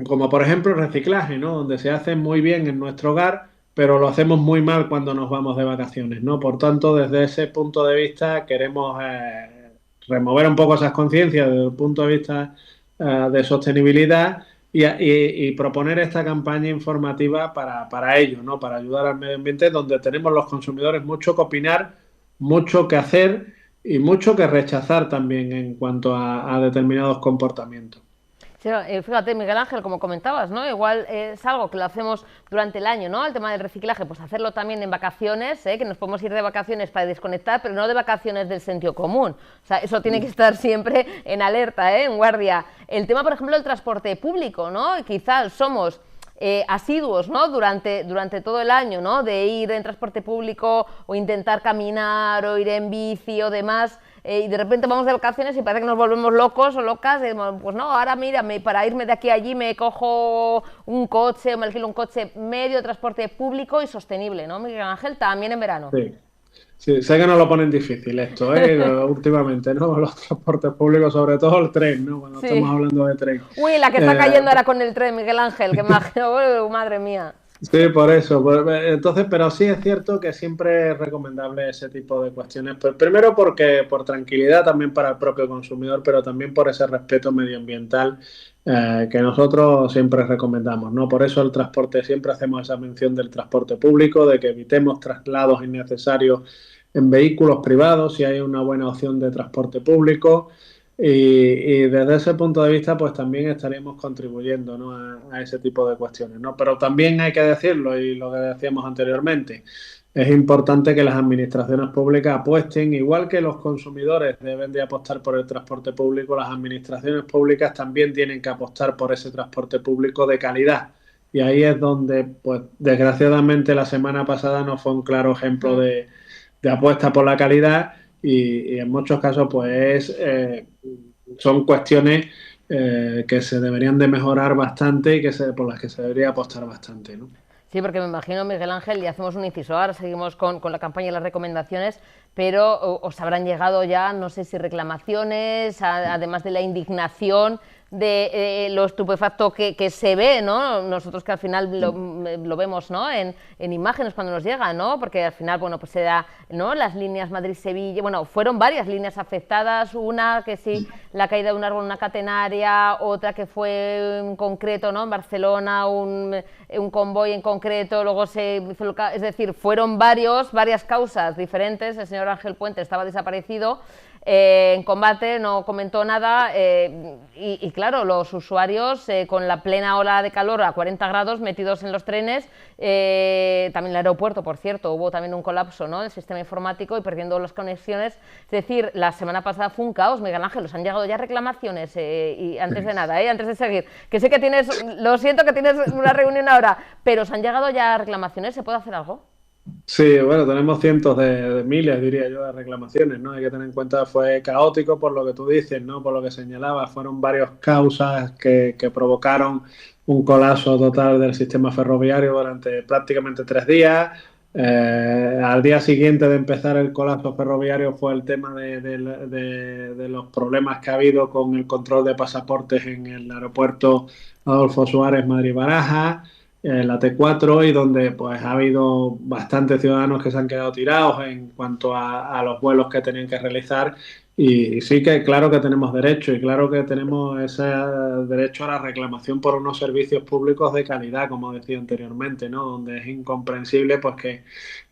como por ejemplo el reciclaje, ¿no?, donde se hace muy bien en nuestro hogar, pero lo hacemos muy mal cuando nos vamos de vacaciones, ¿no? Por tanto, desde ese punto de vista queremos remover un poco esas conciencias desde el punto de vista de sostenibilidad y proponer esta campaña informativa para ello, ¿no?, para ayudar al medio ambiente, donde tenemos los consumidores mucho que opinar, mucho que hacer y mucho que rechazar también en cuanto a determinados comportamientos. Sí, fíjate, Miguel Ángel, como comentabas, ¿no?, igual es algo que lo hacemos durante el año, ¿no?, el tema del reciclaje, pues hacerlo también en vacaciones, que nos podemos ir de vacaciones para desconectar, pero no de vacaciones del sentido común. O sea, eso tiene que estar siempre en alerta, en guardia. El tema, por ejemplo, del transporte público, ¿no?, quizás somos asiduos, ¿no?, durante todo el año, ¿no?, de ir en transporte público o intentar caminar o ir en bici o demás, y de repente vamos de vacaciones y parece que nos volvemos locos o locas, pues no, ahora mira, para irme de aquí a allí me cojo un coche o me alquilo un coche, medio de transporte público y sostenible, ¿no, Miguel Ángel? También en verano. Sí, sé que nos lo ponen difícil esto, últimamente, ¿no? Los transportes públicos, sobre todo el tren, ¿no?, cuando estamos hablando de tren. Uy, la que está cayendo ahora con el tren, Miguel Ángel, que imagino, madre mía. Sí, por eso. Entonces, pero sí es cierto que siempre es recomendable ese tipo de cuestiones. Primero porque por tranquilidad también para el propio consumidor, pero también por ese respeto medioambiental que nosotros siempre recomendamos, ¿no? Por eso el transporte, siempre hacemos esa mención del transporte público, de que evitemos traslados innecesarios en vehículos privados, si hay una buena opción de transporte público. Y desde ese punto de vista, pues también estaríamos contribuyendo, ¿no?, a ese tipo de cuestiones, ¿no? Pero también hay que decirlo, y lo que decíamos anteriormente, es importante que las administraciones públicas apuesten, igual que los consumidores deben de apostar por el transporte público, las administraciones públicas también tienen que apostar por ese transporte público de calidad. Y ahí es donde, pues desgraciadamente, la semana pasada no fue un claro ejemplo de apuesta por la calidad. Y en muchos casos pues son cuestiones que se deberían de mejorar bastante y por las que se debería apostar bastante, ¿no? Sí, porque me imagino, Miguel Ángel, y hacemos un inciso, ahora seguimos con la campaña y las recomendaciones, pero os habrán llegado ya, no sé si reclamaciones, además de la indignación de lo estupefacto que se ve, ¿no? Nosotros que al final lo vemos, ¿no? En imágenes cuando nos llega, ¿no? Porque al final, bueno, pues se da, ¿no? Las líneas Madrid-Sevilla, bueno, fueron varias líneas afectadas, una que sí, la caída de un árbol en una catenaria, otra que fue en concreto, ¿no? En Barcelona, un convoy en concreto, luego se hizo es decir, fueron varias causas diferentes. El señor Ángel Puente estaba desaparecido en combate, no comentó nada, y claro, los usuarios con la plena ola de calor a 40 grados metidos en los trenes, también el aeropuerto, por cierto, hubo también un colapso, ¿no?, del sistema informático y perdiendo las conexiones. Es decir, la semana pasada fue un caos. Miguel Ángel, os han llegado ya reclamaciones, y antes de nada, antes de seguir, que sé que tienes, lo siento que tienes una reunión ahora, pero os han llegado ya reclamaciones, ¿se puede hacer algo? Sí, bueno, tenemos cientos de miles, diría yo, de reclamaciones, ¿no? Hay que tener en cuenta, fue caótico por lo que tú dices, ¿no? Por lo que señalabas, fueron varias causas que provocaron un colapso total del sistema ferroviario durante prácticamente 3 días. Al día siguiente de empezar el colapso ferroviario fue el tema de los problemas que ha habido con el control de pasaportes en el aeropuerto Adolfo Suárez Madrid-Barajas, la T4, y donde pues ha habido bastantes ciudadanos que se han quedado tirados en cuanto a los vuelos que tenían que realizar, y sí que claro que tenemos derecho, y claro que tenemos ese derecho a la reclamación por unos servicios públicos de calidad, como decía anteriormente, ¿no? Donde es incomprensible pues que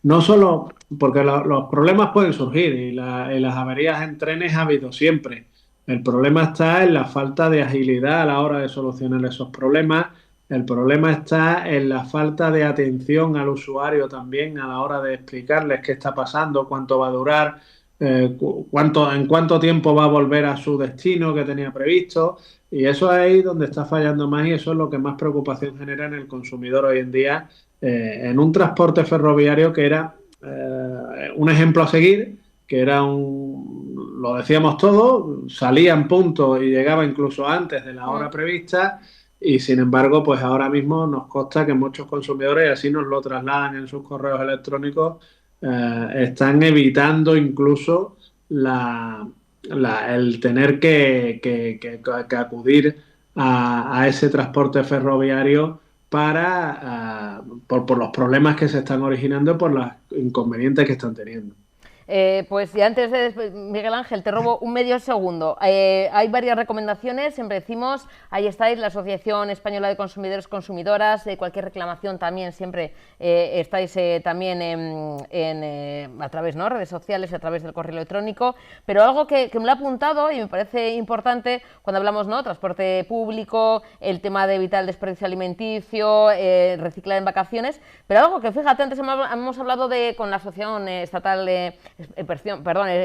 no solo, porque los problemas pueden surgir y las averías en trenes ha habido siempre. El problema está en la falta de agilidad a la hora de solucionar esos problemas. El problema está en la falta de atención al usuario también a la hora de explicarles qué está pasando, cuánto va a durar, en cuánto tiempo va a volver a su destino que tenía previsto. Y eso es ahí donde está fallando más, y eso es lo que más preocupación genera en el consumidor hoy en día, en un transporte ferroviario que era un ejemplo a seguir, que era lo decíamos todos, salía en punto y llegaba incluso antes de la hora prevista. Y sin embargo, pues ahora mismo nos consta que muchos consumidores, y así nos lo trasladan en sus correos electrónicos, están evitando incluso el tener que acudir a ese transporte ferroviario por los problemas que se están originando, por los inconvenientes que están teniendo. Pues y antes de Miguel Ángel, te robo un medio segundo. Hay varias recomendaciones, siempre decimos, ahí estáis, la Asociación Española de Consumidores Consumidoras, cualquier reclamación también siempre estáis también a través, ¿no?, redes sociales, a través del correo electrónico, pero algo que me lo ha apuntado y me parece importante cuando hablamos, ¿no?, transporte público, el tema de evitar el desperdicio alimenticio, reciclar en vacaciones, pero algo que, fíjate, antes hemos hablado con la Asociación Estatal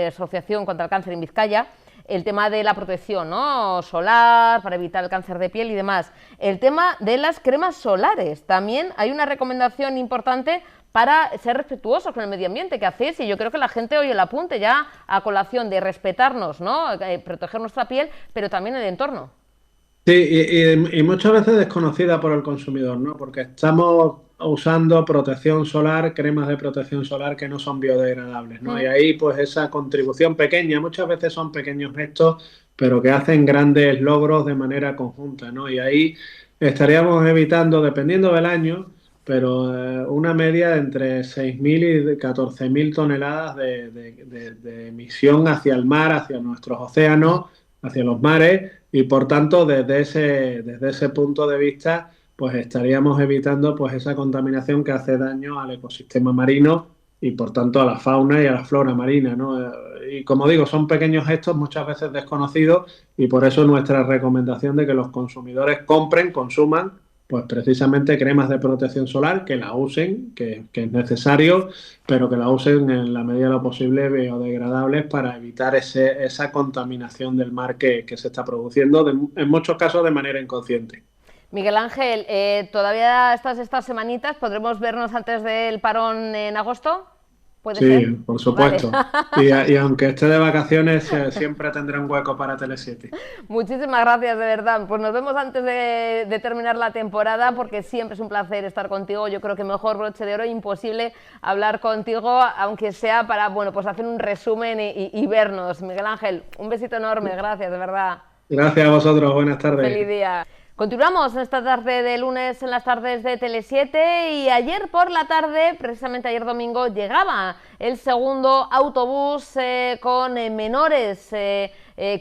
Asociación contra el Cáncer en Vizcaya, el tema de la protección, ¿no?, solar para evitar el cáncer de piel y demás. El tema de las cremas solares, también hay una recomendación importante para ser respetuosos con el medio ambiente que hacéis, y yo creo que la gente hoy el apunte ya a colación de respetarnos, ¿no?, proteger nuestra piel, pero también el entorno. Sí, y muchas veces desconocida por el consumidor, ¿no? Porque estamos usando protección solar, cremas de protección solar que no son biodegradables, ¿no? Y ahí pues esa contribución pequeña, muchas veces son pequeños gestos, pero que hacen grandes logros de manera conjunta, ¿no? Y ahí estaríamos evitando, dependiendo del año, pero una media de entre 6.000 y 14.000 toneladas de emisión hacia el mar, hacia nuestros océanos, hacia los mares, y por tanto desde ese punto de vista pues estaríamos evitando pues esa contaminación que hace daño al ecosistema marino y por tanto a la fauna y a la flora marina, ¿no? Y como digo, son pequeños gestos muchas veces desconocidos, y por eso nuestra recomendación de que los consumidores consuman pues precisamente cremas de protección solar, que la usen, que es necesario, pero que la usen en la medida de lo posible biodegradables para evitar esa contaminación del mar que se está produciendo, en muchos casos de manera inconsciente. Miguel Ángel, ¿todavía estas semanitas podremos vernos antes del parón en agosto? ¿Puede Sí, ser? por Vale. supuesto. Y aunque esté de vacaciones, siempre tendré un hueco para Tele7. Muchísimas gracias, de verdad. Pues nos vemos antes de terminar la temporada, porque siempre es un placer estar contigo. Yo creo que mejor broche de oro, imposible hablar contigo, aunque sea para, bueno, pues hacer un resumen y vernos. Miguel Ángel, un besito enorme, gracias, de verdad. Gracias a vosotros, buenas tardes. Feliz día. Continuamos en esta tarde de lunes en las tardes de Tele7 y ayer por la tarde, precisamente ayer domingo, llegaba el segundo autobús con menores que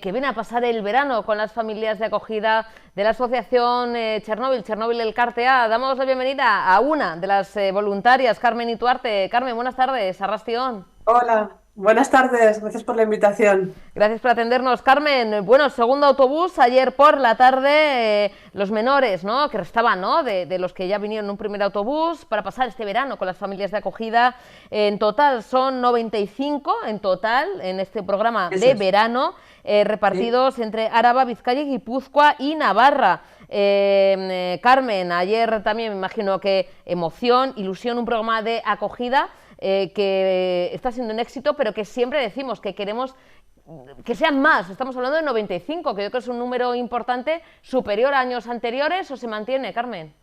viene a pasar el verano con las familias de acogida de la asociación Chernobyl Elkartea. Damos la bienvenida a una de las voluntarias, Carmen Ituarte. Carmen, buenas tardes, Arrastión. Hola, buenas tardes, gracias por la invitación. Gracias por atendernos, Carmen. Bueno, segundo autobús, ayer por la tarde, los menores, ¿no?, que restaban, ¿no?, de los que ya vinieron en un primer autobús para pasar este verano con las familias de acogida. En total son 95 en total en este programa de verano, repartidos entre Araba, Vizcaya, Guipúzcoa y Navarra. Carmen, ayer también me imagino que emoción, ilusión, un programa de acogida que está siendo un éxito, pero que siempre decimos que queremos que sean más. Estamos hablando de 95, que yo creo que es un número importante, superior a años anteriores, ¿o se mantiene, Carmen?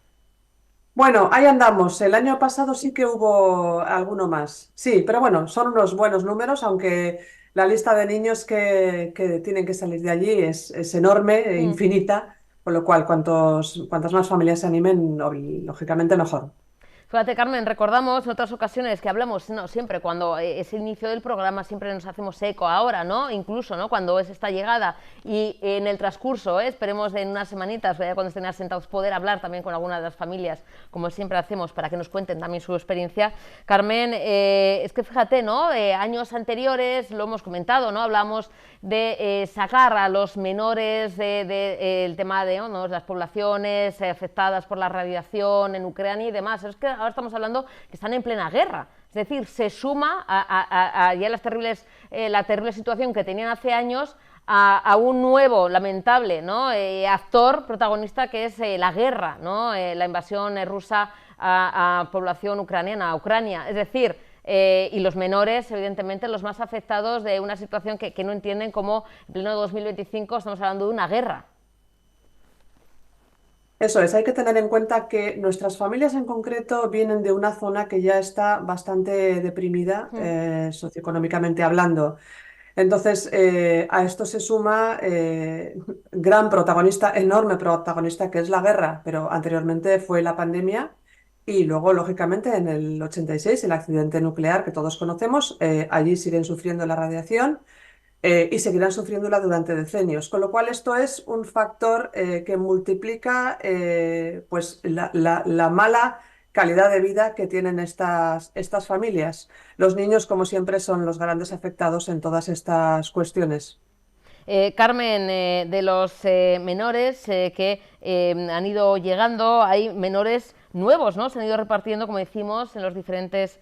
Bueno, ahí andamos. El año pasado sí que hubo alguno más. Sí, pero bueno, son unos buenos números, aunque la lista de niños que tienen que salir de allí es enorme, infinita, con lo cual cuantas más familias se animen, lógicamente mejor. Fíjate, Carmen, recordamos en otras ocasiones que hablamos, no, siempre cuando es el inicio del programa, siempre nos hacemos eco ahora, ¿no? Incluso, ¿no?, cuando es esta llegada y en el transcurso, esperemos en unas semanitas, cuando estén asentados, poder hablar también con alguna de las familias, como siempre hacemos, para que nos cuenten también su experiencia. Carmen, es que fíjate, ¿no?, años anteriores, lo hemos comentado, ¿no?, hablamos de sacar a los menores del tema de, ¿no?, las poblaciones afectadas por la radiación en Ucrania y demás. Es que ahora estamos hablando que están en plena guerra, es decir, se suma a ya la terrible situación que tenían hace años a un nuevo, lamentable, ¿no?, actor protagonista, que es la guerra, ¿no?, la invasión rusa a población ucraniana, a Ucrania, es decir, y los menores, evidentemente, los más afectados de una situación que no entienden cómo en pleno 2025 estamos hablando de una guerra. Eso es, hay que tener en cuenta que nuestras familias en concreto vienen de una zona que ya está bastante deprimida, socioeconómicamente hablando. Entonces, a esto se suma gran protagonista, enorme protagonista, que es la guerra, pero anteriormente fue la pandemia y luego, lógicamente, en el 86, el accidente nuclear que todos conocemos, allí siguen sufriendo la radiación. Y seguirán sufriéndola durante decenios, con lo cual esto es un factor que multiplica pues la mala calidad de vida que tienen estas familias. Los niños, como siempre, son los grandes afectados en todas estas cuestiones. Carmen, de los menores que han ido llegando, hay menores nuevos, ¿no? Se han ido repartiendo, como decimos, en los diferentes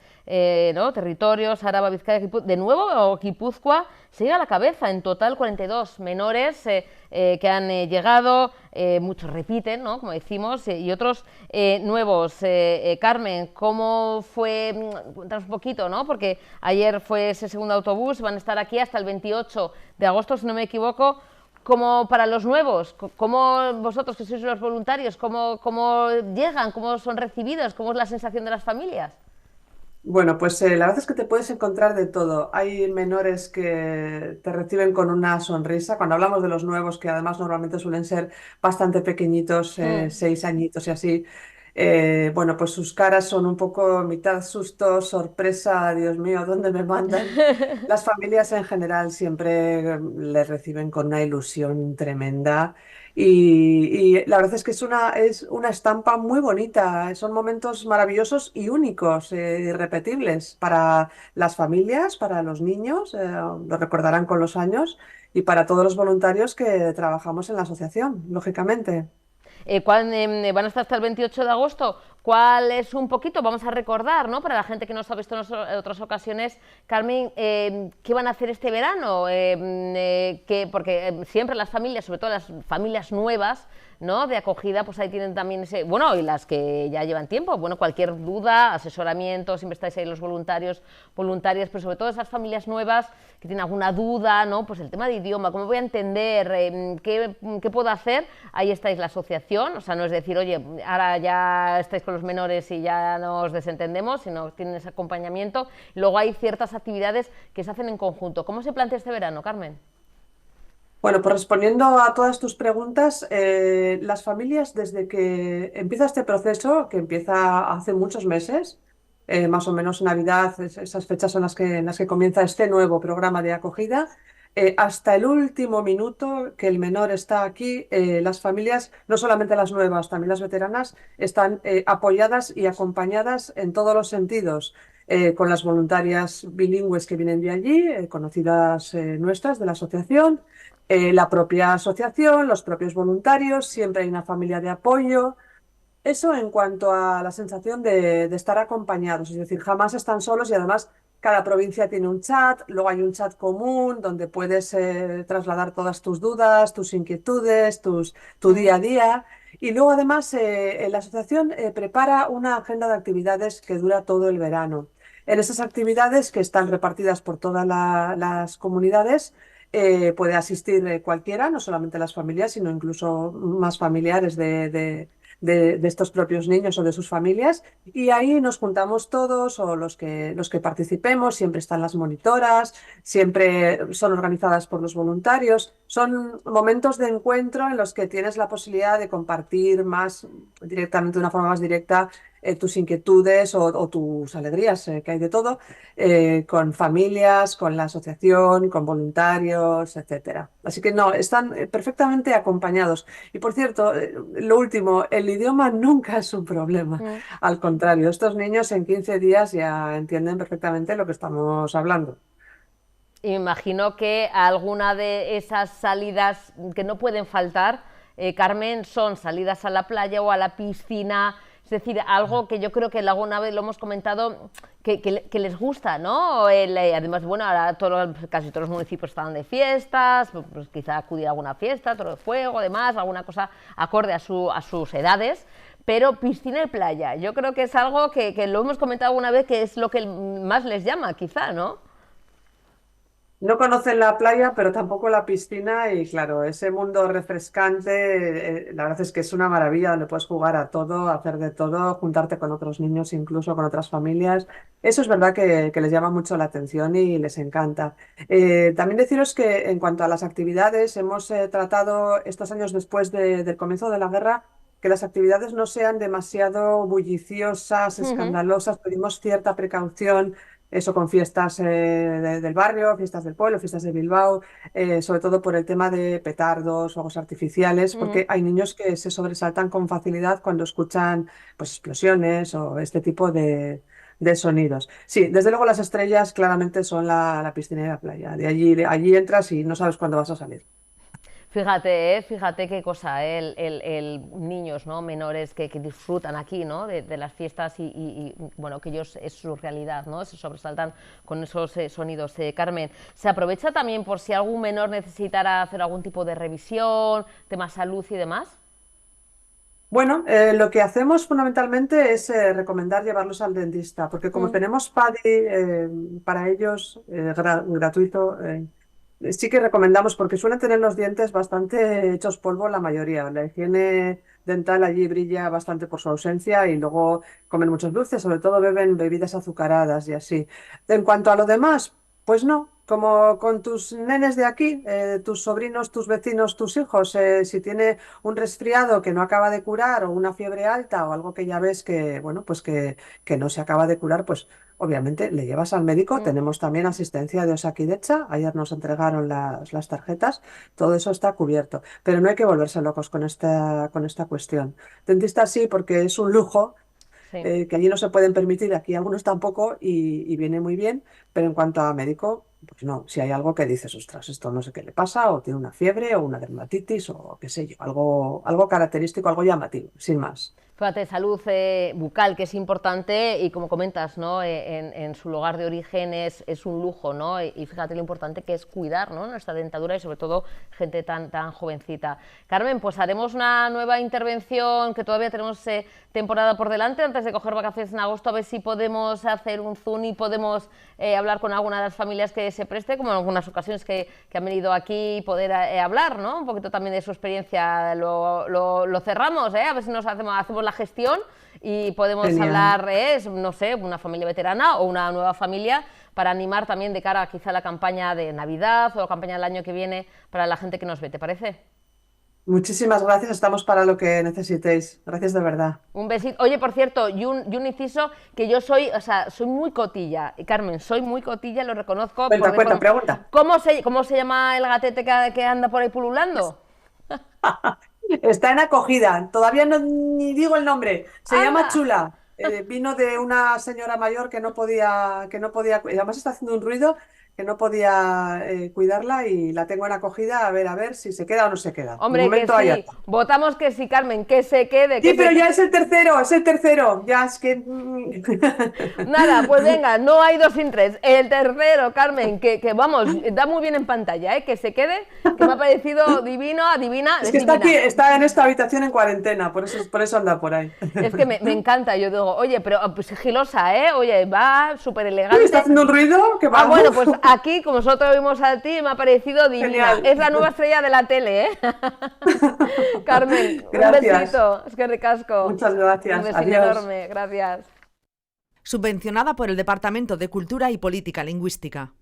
¿no?, territorios, Araba, Vizcaya, Guipúzcoa. De nuevo, Guipúzcoa sigue a la cabeza, en total 42 menores que han llegado, muchos repiten, ¿no?, como decimos, y otros nuevos. Carmen, ¿cómo fue? Cuéntanos un poquito, ¿no?, porque ayer fue ese segundo autobús, van a estar aquí hasta el 28 de agosto, si no me equivoco. Como para los nuevos, ¿cómo vosotros, que sois los voluntarios, cómo llegan, cómo son recibidos, cómo es la sensación de las familias? Bueno, pues la verdad es que te puedes encontrar de todo. Hay menores que te reciben con una sonrisa. Cuando hablamos de los nuevos, que además normalmente suelen ser bastante pequeñitos, 6 añitos y así, bueno, pues sus caras son un poco mitad susto, sorpresa, Dios mío, ¿dónde me mandan? Las familias en general siempre les reciben con una ilusión tremenda y la verdad es que es una estampa muy bonita, son momentos maravillosos y únicos, irrepetibles para las familias, para los niños, lo recordarán con los años, y para todos los voluntarios que trabajamos en la asociación, lógicamente. Van a estar hasta el 28 de agosto. ¿Cuál es un poquito? Vamos a recordar, ¿no? Para la gente que no os ha visto en otras ocasiones, Carmen, ¿qué van a hacer este verano? Porque siempre las familias, sobre todo las familias nuevas, ¿no? De acogida, pues ahí tienen también ese, bueno, y las que ya llevan tiempo, bueno, cualquier duda, asesoramiento, siempre estáis ahí los voluntarias, pero sobre todo esas familias nuevas que tienen alguna duda, ¿no? Pues el tema de idioma, ¿cómo voy a entender? ¿Qué puedo hacer? Ahí estáis la asociación, o sea, no es decir, oye, ahora ya estáis con los menores y ya nos desentendemos, sino tienen ese acompañamiento. Luego hay ciertas actividades que se hacen en conjunto. ¿Cómo se plantea este verano, Carmen? Bueno, pues respondiendo a todas tus preguntas, las familias desde que empieza este proceso, que empieza hace muchos meses, más o menos Navidad, esas fechas son en las que comienza este nuevo programa de acogida, hasta el último minuto que el menor está aquí, las familias, no solamente las nuevas, también las veteranas, están apoyadas y acompañadas en todos los sentidos. Con las voluntarias bilingües que vienen de allí, conocidas nuestras de la asociación, la propia asociación, los propios voluntarios, siempre hay una familia de apoyo. Eso en cuanto a la sensación de estar acompañados, es decir, jamás están solos y además cada provincia tiene un chat, luego hay un chat común donde puedes trasladar todas tus dudas, tus inquietudes, tu día a día. Y luego además la asociación prepara una agenda de actividades que dura todo el verano. En esas actividades que están repartidas por todas las comunidades, puede asistir cualquiera, no solamente las familias, sino incluso más familiares de estos propios niños o de sus familias. Y ahí nos juntamos todos o los que participemos, siempre están las monitoras, siempre son organizadas por los voluntarios. Son momentos de encuentro en los que tienes la posibilidad de compartir más directamente, de una forma más directa, tus inquietudes o tus alegrías, que hay de todo, con familias, con la asociación, con voluntarios, etcétera. Así que no, están perfectamente acompañados. Y por cierto, lo último, el idioma nunca es un problema. Al contrario, estos niños en 15 días ya entienden perfectamente lo que estamos hablando. Y me imagino que alguna de esas salidas que no pueden faltar, Carmen, son salidas a la playa o a la piscina. Es decir, algo que yo creo que alguna vez lo hemos comentado, que les gusta, ¿no? Además, bueno, ahora casi todos los municipios están de fiestas, pues quizá acudir a alguna fiesta, Toro de Fuego, además, alguna cosa acorde a sus edades, pero piscina y playa, yo creo que es algo que lo hemos comentado alguna vez, que es lo que más les llama, quizá, ¿no? No conocen la playa, pero tampoco la piscina y claro, ese mundo refrescante, la verdad es que es una maravilla donde puedes jugar a todo, hacer de todo, juntarte con otros niños, incluso con otras familias. Eso es verdad que les llama mucho la atención y les encanta. También deciros que en cuanto a las actividades, hemos tratado estos años después del comienzo de la guerra que las actividades no sean demasiado bulliciosas, escandalosas, pedimos cierta precaución. Eso con fiestas del barrio, fiestas del pueblo, fiestas de Bilbao, sobre todo por el tema de petardos, fuegos artificiales, porque hay niños que se sobresaltan con facilidad cuando escuchan pues, explosiones o este tipo de sonidos. Sí, desde luego las estrellas claramente son la piscina y la playa. Allí entras y no sabes cuándo vas a salir. Fíjate qué cosa, niños, ¿no? Menores que disfrutan aquí, ¿no? de las fiestas y, bueno, que ellos es su realidad, ¿no? Se sobresaltan con esos sonidos. Carmen, ¿se aprovecha también por si algún menor necesitara hacer algún tipo de revisión, tema salud y demás? Bueno, lo que hacemos fundamentalmente es recomendar llevarlos al dentista, porque como tenemos PADI para ellos gratuito, sí que recomendamos porque suelen tener los dientes bastante hechos polvo la mayoría. La higiene dental allí brilla bastante por su ausencia y luego comen muchos dulces, sobre todo beben bebidas azucaradas y así. En cuanto a lo demás, pues no. Como con tus nenes de aquí, tus sobrinos, tus vecinos, tus hijos, si tiene un resfriado que no acaba de curar o una fiebre alta o algo que ya ves que, bueno, pues que no se acaba de curar, pues obviamente le llevas al médico. Tenemos también asistencia de Osakidetza, ayer nos entregaron las tarjetas, todo eso está cubierto, pero no hay que volverse locos con esta cuestión. Dentista sí, porque es un lujo. Sí. que allí no se pueden permitir, aquí algunos tampoco, y viene muy bien, pero en cuanto a médico, pues no, si hay algo que dices, ostras, esto no sé qué le pasa, o tiene una fiebre, o una dermatitis, o qué sé yo, algo característico, algo llamativo, sin más. Fíjate, salud bucal, que es importante, y como comentas, ¿no? En su lugar de origen es un lujo, ¿no? Y fíjate lo importante que es cuidar, ¿no? Nuestra dentadura y sobre todo gente tan jovencita. Carmen, pues haremos una nueva intervención, que todavía tenemos temporada por delante, antes de coger vacaciones en agosto, a ver si podemos hacer un Zoom y podemos hablar con alguna de las familias que se preste, como en algunas ocasiones que han venido aquí, y poder hablar, ¿no? Un poquito también de su experiencia. Lo cerramos, a ver si nos hacemos la gestión y podemos hablar, no sé, una familia veterana o una nueva familia, para animar también de cara quizá a la campaña de Navidad o la campaña del año que viene para la gente que nos ve, ¿te parece? Muchísimas gracias, estamos para lo que necesitéis. Gracias de verdad. Un besito. Oye, por cierto, y un inciso, que yo soy muy cotilla, Carmen, soy muy cotilla, lo reconozco. Pregunta. ¿Cómo se llama el gatete que anda por ahí pululando? Está en acogida, todavía no ni digo el nombre, se ¡Anda! llama Chula. Vino de una señora mayor que no podía, además está haciendo un ruido que no podía cuidarla, y la tengo en acogida, a ver si se queda o no se queda. Hombre, De momento que ahí sí, está. votamos que sí, Carmen, que se quede. Sí, pero ya es el tercero, ya es que... Nada, pues venga, no hay 2 sin 3. El tercero, Carmen, que vamos, da muy bien en pantalla, que se quede, que me ha parecido divino, adivina. Es que está aquí, está en esta habitación en cuarentena, por eso anda por ahí. Es que me encanta, yo digo, oye, pero pues, sigilosa, oye, va súper elegante. ¿Está haciendo un ruido? Que va, bueno, pues aquí, como nosotros vimos a ti, me ha parecido divina. Genial. Es la nueva estrella de la tele, Carmen, Gracias. un besito, es que ricasco. Muchas gracias. Un besito Adiós. enorme, gracias. Subvencionada por el Departamento de Cultura y Política Lingüística.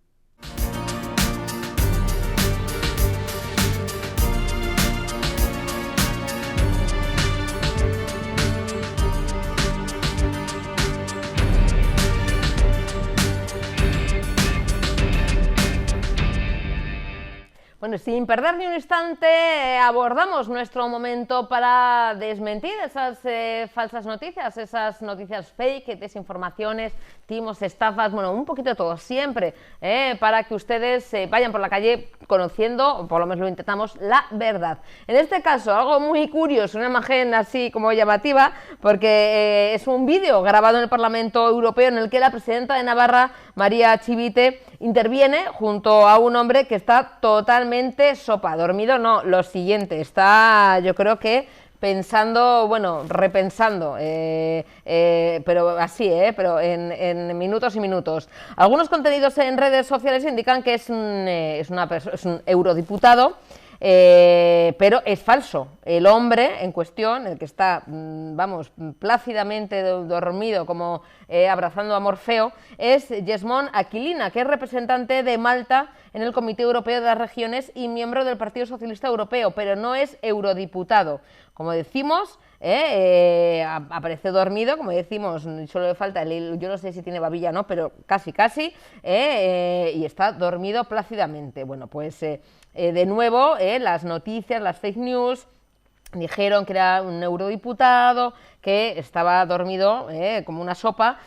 Bueno, sin perder ni un instante, abordamos nuestro momento para desmentir esas falsas noticias, esas noticias fake, desinformaciones, timos, estafas, bueno, un poquito de todo, siempre, para que ustedes vayan por la calle conociendo, o por lo menos lo intentamos, la verdad. En este caso, algo muy curioso, una imagen así como llamativa, porque es un vídeo grabado en el Parlamento Europeo en el que la presidenta de Navarra, María Chivite, interviene junto a un hombre que está totalmente sopa, dormido no, lo siguiente, está yo creo que pensando, bueno, repensando, pero así, pero en minutos y minutos. Algunos contenidos en redes sociales indican que es un eurodiputado, pero es falso. El hombre en cuestión, el que está, vamos, plácidamente dormido, como abrazando a Morfeo, es Jesmón Aquilina, que es representante de Malta en el Comité Europeo de las Regiones y miembro del Partido Socialista Europeo, pero no es eurodiputado. Como decimos, aparece dormido, como decimos, solo le falta, yo no sé si tiene babilla o no, pero casi, y está dormido plácidamente. Bueno, pues de nuevo, las noticias, las fake news, dijeron que era un eurodiputado, que estaba dormido como una sopa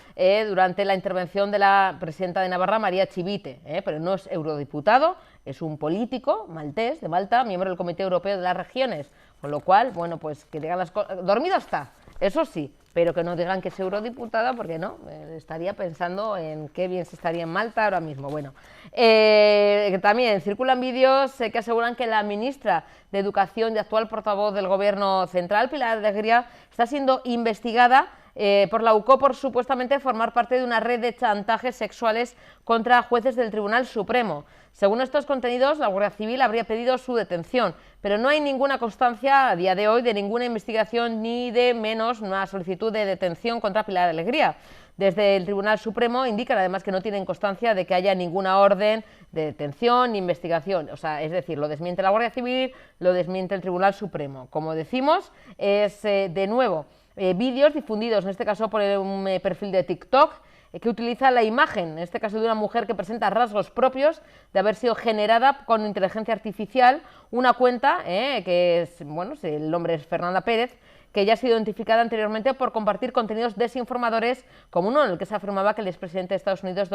durante la intervención de la presidenta de Navarra, María Chivite, pero no es eurodiputado, es un político maltés de Malta, miembro del Comité Europeo de las Regiones, con lo cual, bueno, pues que digan las cosas, dormido está, eso sí, pero que no digan que es eurodiputado, porque no, estaría pensando en qué bien se estaría en Malta ahora mismo. Bueno, también circulan vídeos que aseguran que la ministra de Educación y actual portavoz del Gobierno Central, Pilar Alegría, está siendo investigada por la UCO por supuestamente formar parte de una red de chantajes sexuales contra jueces del Tribunal Supremo. Según estos contenidos, la Guardia Civil habría pedido su detención, pero no hay ninguna constancia a día de hoy de ninguna investigación ni de menos una solicitud de detención contra Pilar Alegría. Desde el Tribunal Supremo indican además que no tienen constancia de que haya ninguna orden de detención ni investigación. O sea, es decir, lo desmiente la Guardia Civil, lo desmiente el Tribunal Supremo. Como decimos, es de nuevo vídeos difundidos, en este caso por un perfil de TikTok, que utiliza la imagen, en este caso de una mujer que presenta rasgos propios de haber sido generada con inteligencia artificial, una cuenta que es, bueno, el nombre es Fernanda Pérez, que ya ha sido identificada anteriormente por compartir contenidos desinformadores, como uno en el que se afirmaba que el presidente de Estados Unidos,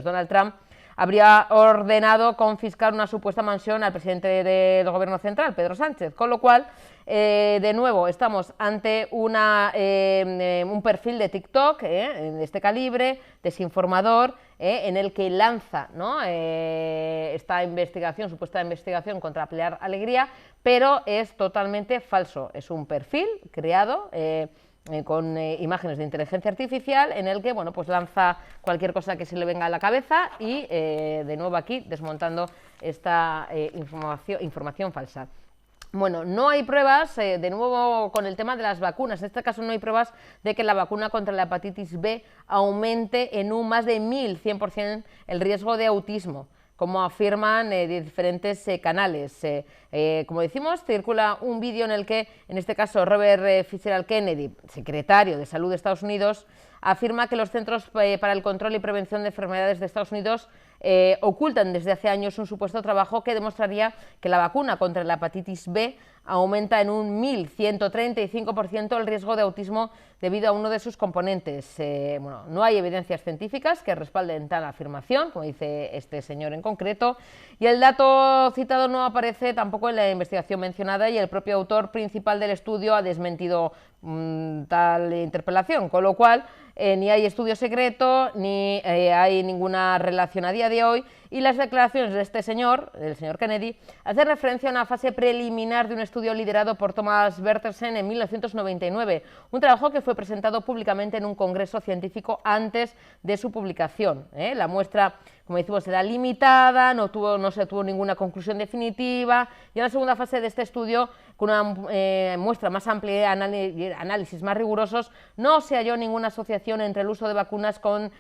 Donald Trump, habría ordenado confiscar una supuesta mansión al presidente del gobierno central, Pedro Sánchez, con lo cual, de nuevo, estamos ante un perfil de TikTok de este calibre, desinformador, en el que lanza, ¿no?, esta investigación, supuesta investigación contra Pilar Alegría, pero es totalmente falso. Es un perfil creado con imágenes de inteligencia artificial en el que, bueno, pues lanza cualquier cosa que se le venga a la cabeza y, de nuevo aquí, desmontando esta información falsa. Bueno, no hay pruebas, de nuevo con el tema de las vacunas, en este caso no hay pruebas de que la vacuna contra la hepatitis B aumente en un más de 1100% el riesgo de autismo, como afirman diferentes canales. Como decimos, circula un vídeo en el que, en este caso, Robert Fitzgerald Kennedy, secretario de Salud de Estados Unidos, afirma que los Centros para el Control y Prevención de Enfermedades de Estados Unidos ocultan desde hace años un supuesto trabajo que demostraría que la vacuna contra la hepatitis B aumenta en un 1135% el riesgo de autismo debido a uno de sus componentes. Bueno, no hay evidencias científicas que respalden tal afirmación, como dice este señor en concreto, y el dato citado no aparece tampoco en la investigación mencionada y el propio autor principal del estudio ha desmentido tal interpelación, con lo cual ni hay estudio secreto, ni hay ninguna relación a día de hoy, y las declaraciones de este señor, el señor Kennedy, hacen referencia a una fase preliminar de un estudio liderado por Thomas Bertelsen en 1999, un trabajo que fue presentado públicamente en un congreso científico antes de su publicación. La muestra, como decimos, era limitada, no se tuvo ninguna conclusión definitiva, y en la segunda fase de este estudio, con una muestra más amplia y análisis más rigurosos, no se halló ninguna asociación entre el uso de vacunas con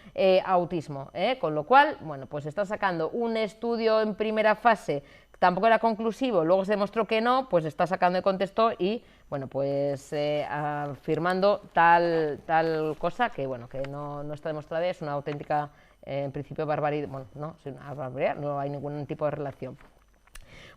autismo, con lo cual, bueno, pues está sacando un estudio en primera fase, tampoco era conclusivo, luego se demostró que no, pues está sacando de contexto y, bueno, pues afirmando tal cosa que, bueno, que no está demostrada, es una auténtica, en principio, barbaridad. Bueno, no, es una barbaridad, no hay ningún tipo de relación.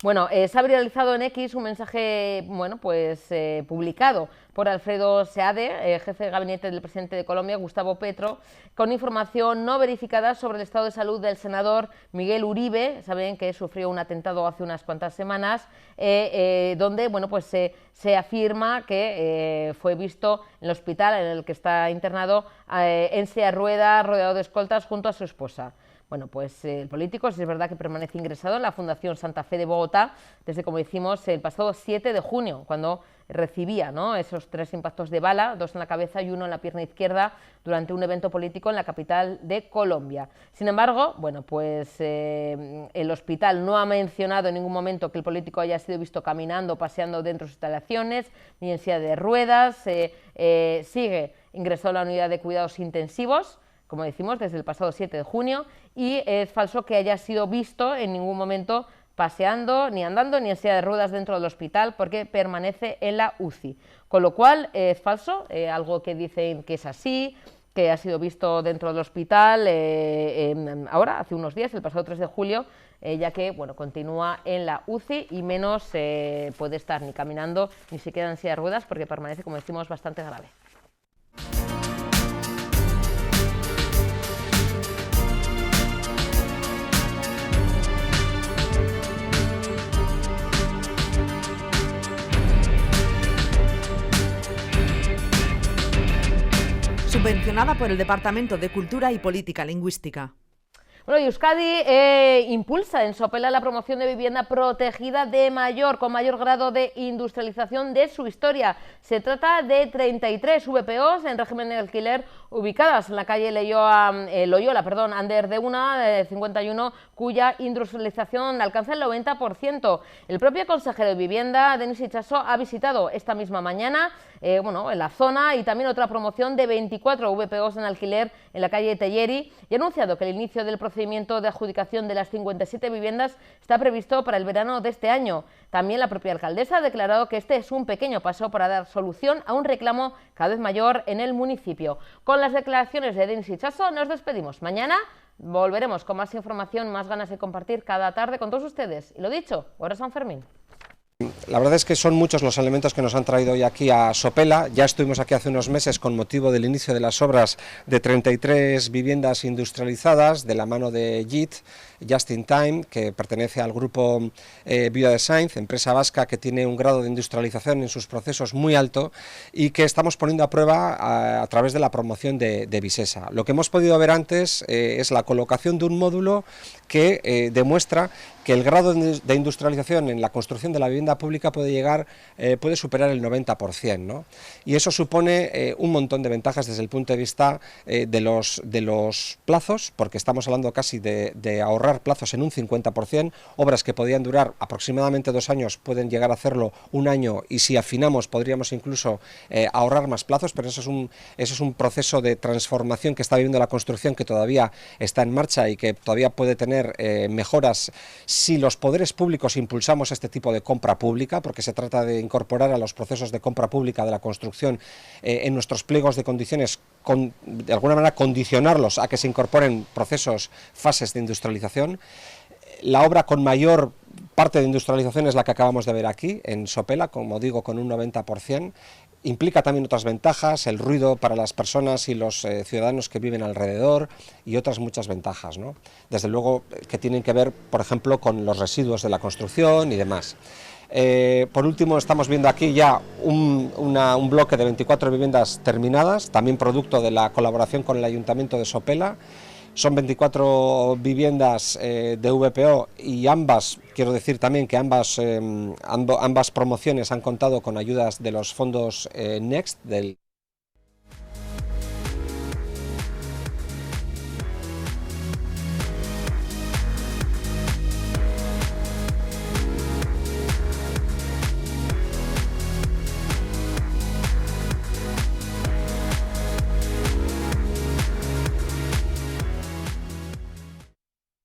Bueno, se ha viralizado en X un mensaje, bueno, pues publicado por Alfredo Seade, jefe de gabinete del presidente de Colombia, Gustavo Petro, con información no verificada sobre el estado de salud del senador Miguel Uribe. Saben que sufrió un atentado hace unas cuantas semanas, donde, bueno, pues se afirma que fue visto en el hospital en el que está internado en silla de ruedas, rodeado de escoltas, junto a su esposa. Bueno, pues el político, si es verdad que permanece ingresado en la Fundación Santa Fe de Bogotá desde, como decimos, el pasado 7 de junio, cuando recibía, ¿no?, esos 3 impactos de bala, 2 en la cabeza y 1 en la pierna izquierda, durante un evento político en la capital de Colombia. Sin embargo, bueno, pues el hospital no ha mencionado en ningún momento que el político haya sido visto caminando o paseando dentro de sus instalaciones, ni en silla de ruedas. Sigue ingresado en la unidad de cuidados intensivos, como decimos, desde el pasado 7 de junio, y es falso que haya sido visto en ningún momento paseando, ni andando, ni en silla de ruedas dentro del hospital, porque permanece en la UCI. Con lo cual, es falso, algo que dicen que es así, que ha sido visto dentro del hospital ahora, hace unos días, el pasado 3 de julio, ya que, bueno, continúa en la UCI y menos puede estar ni caminando, ni siquiera en silla de ruedas, porque permanece, como decimos, bastante grave. Subvencionada por el Departamento de Cultura y Política Lingüística. Bueno, Euskadi impulsa en Sopela la promoción de vivienda protegida con mayor grado de industrialización de su historia. Se trata de 33 VPOs en régimen de alquiler ubicadas en la calle Loyola, Ander de Una, 51, cuya industrialización alcanza el 90%. El propio consejero de Vivienda, Denis Itxaso, ha visitado esta misma mañana en la zona, y también otra promoción de 24 VPOs en alquiler en la calle Telleri, y ha anunciado que el inicio del procedimiento de adjudicación de las 57 viviendas está previsto para el verano de este año. También la propia alcaldesa ha declarado que este es un pequeño paso para dar solución a un reclamo cada vez mayor en el municipio. Con las declaraciones de Denis Itxaso nos despedimos. Mañana volveremos con más información, más ganas de compartir cada tarde con todos ustedes. Y lo dicho, ahora San Fermín. La verdad es que son muchos los elementos que nos han traído hoy aquí a Sopela. Ya estuvimos aquí hace unos meses con motivo del inicio de las obras de 33 viviendas industrializadas de la mano de JIT, Just in Time, que pertenece al grupo Biodesign, empresa vasca que tiene un grado de industrialización en sus procesos muy alto y que estamos poniendo a prueba a través de la promoción de Visesa. Lo que hemos podido ver antes es la colocación de un módulo que demuestra que el grado de industrialización en la construcción de la vivienda pública puede superar el 90%, ¿no? Y eso supone un montón de ventajas desde el punto de vista de los plazos, porque estamos hablando casi de ahorrar plazos en un 50%, obras que podían durar aproximadamente 2 años pueden llegar a hacerlo 1 año, y si afinamos podríamos incluso ahorrar más plazos, pero eso es un proceso de transformación que está viviendo la construcción, que todavía está en marcha y que todavía puede tener mejoras si los poderes públicos impulsamos este tipo de compra pública, porque se trata de incorporar a los procesos de compra pública de la construcción en nuestros pliegos de condiciones, de alguna manera condicionarlos a que se incorporen procesos, fases de industrialización. La obra con mayor parte de industrialización es la que acabamos de ver aquí, en Sopela, como digo, con un 90%. Implica también otras ventajas, el ruido para las personas y los ciudadanos que viven alrededor y otras muchas ventajas, ¿no? Desde luego que tienen que ver, por ejemplo, con los residuos de la construcción y demás. Por último, estamos viendo aquí ya un bloque de 24 viviendas terminadas, también producto de la colaboración con el Ayuntamiento de Sopela. Son 24 viviendas de VPO y quiero decir también que ambas promociones han contado con ayudas de los fondos Next, del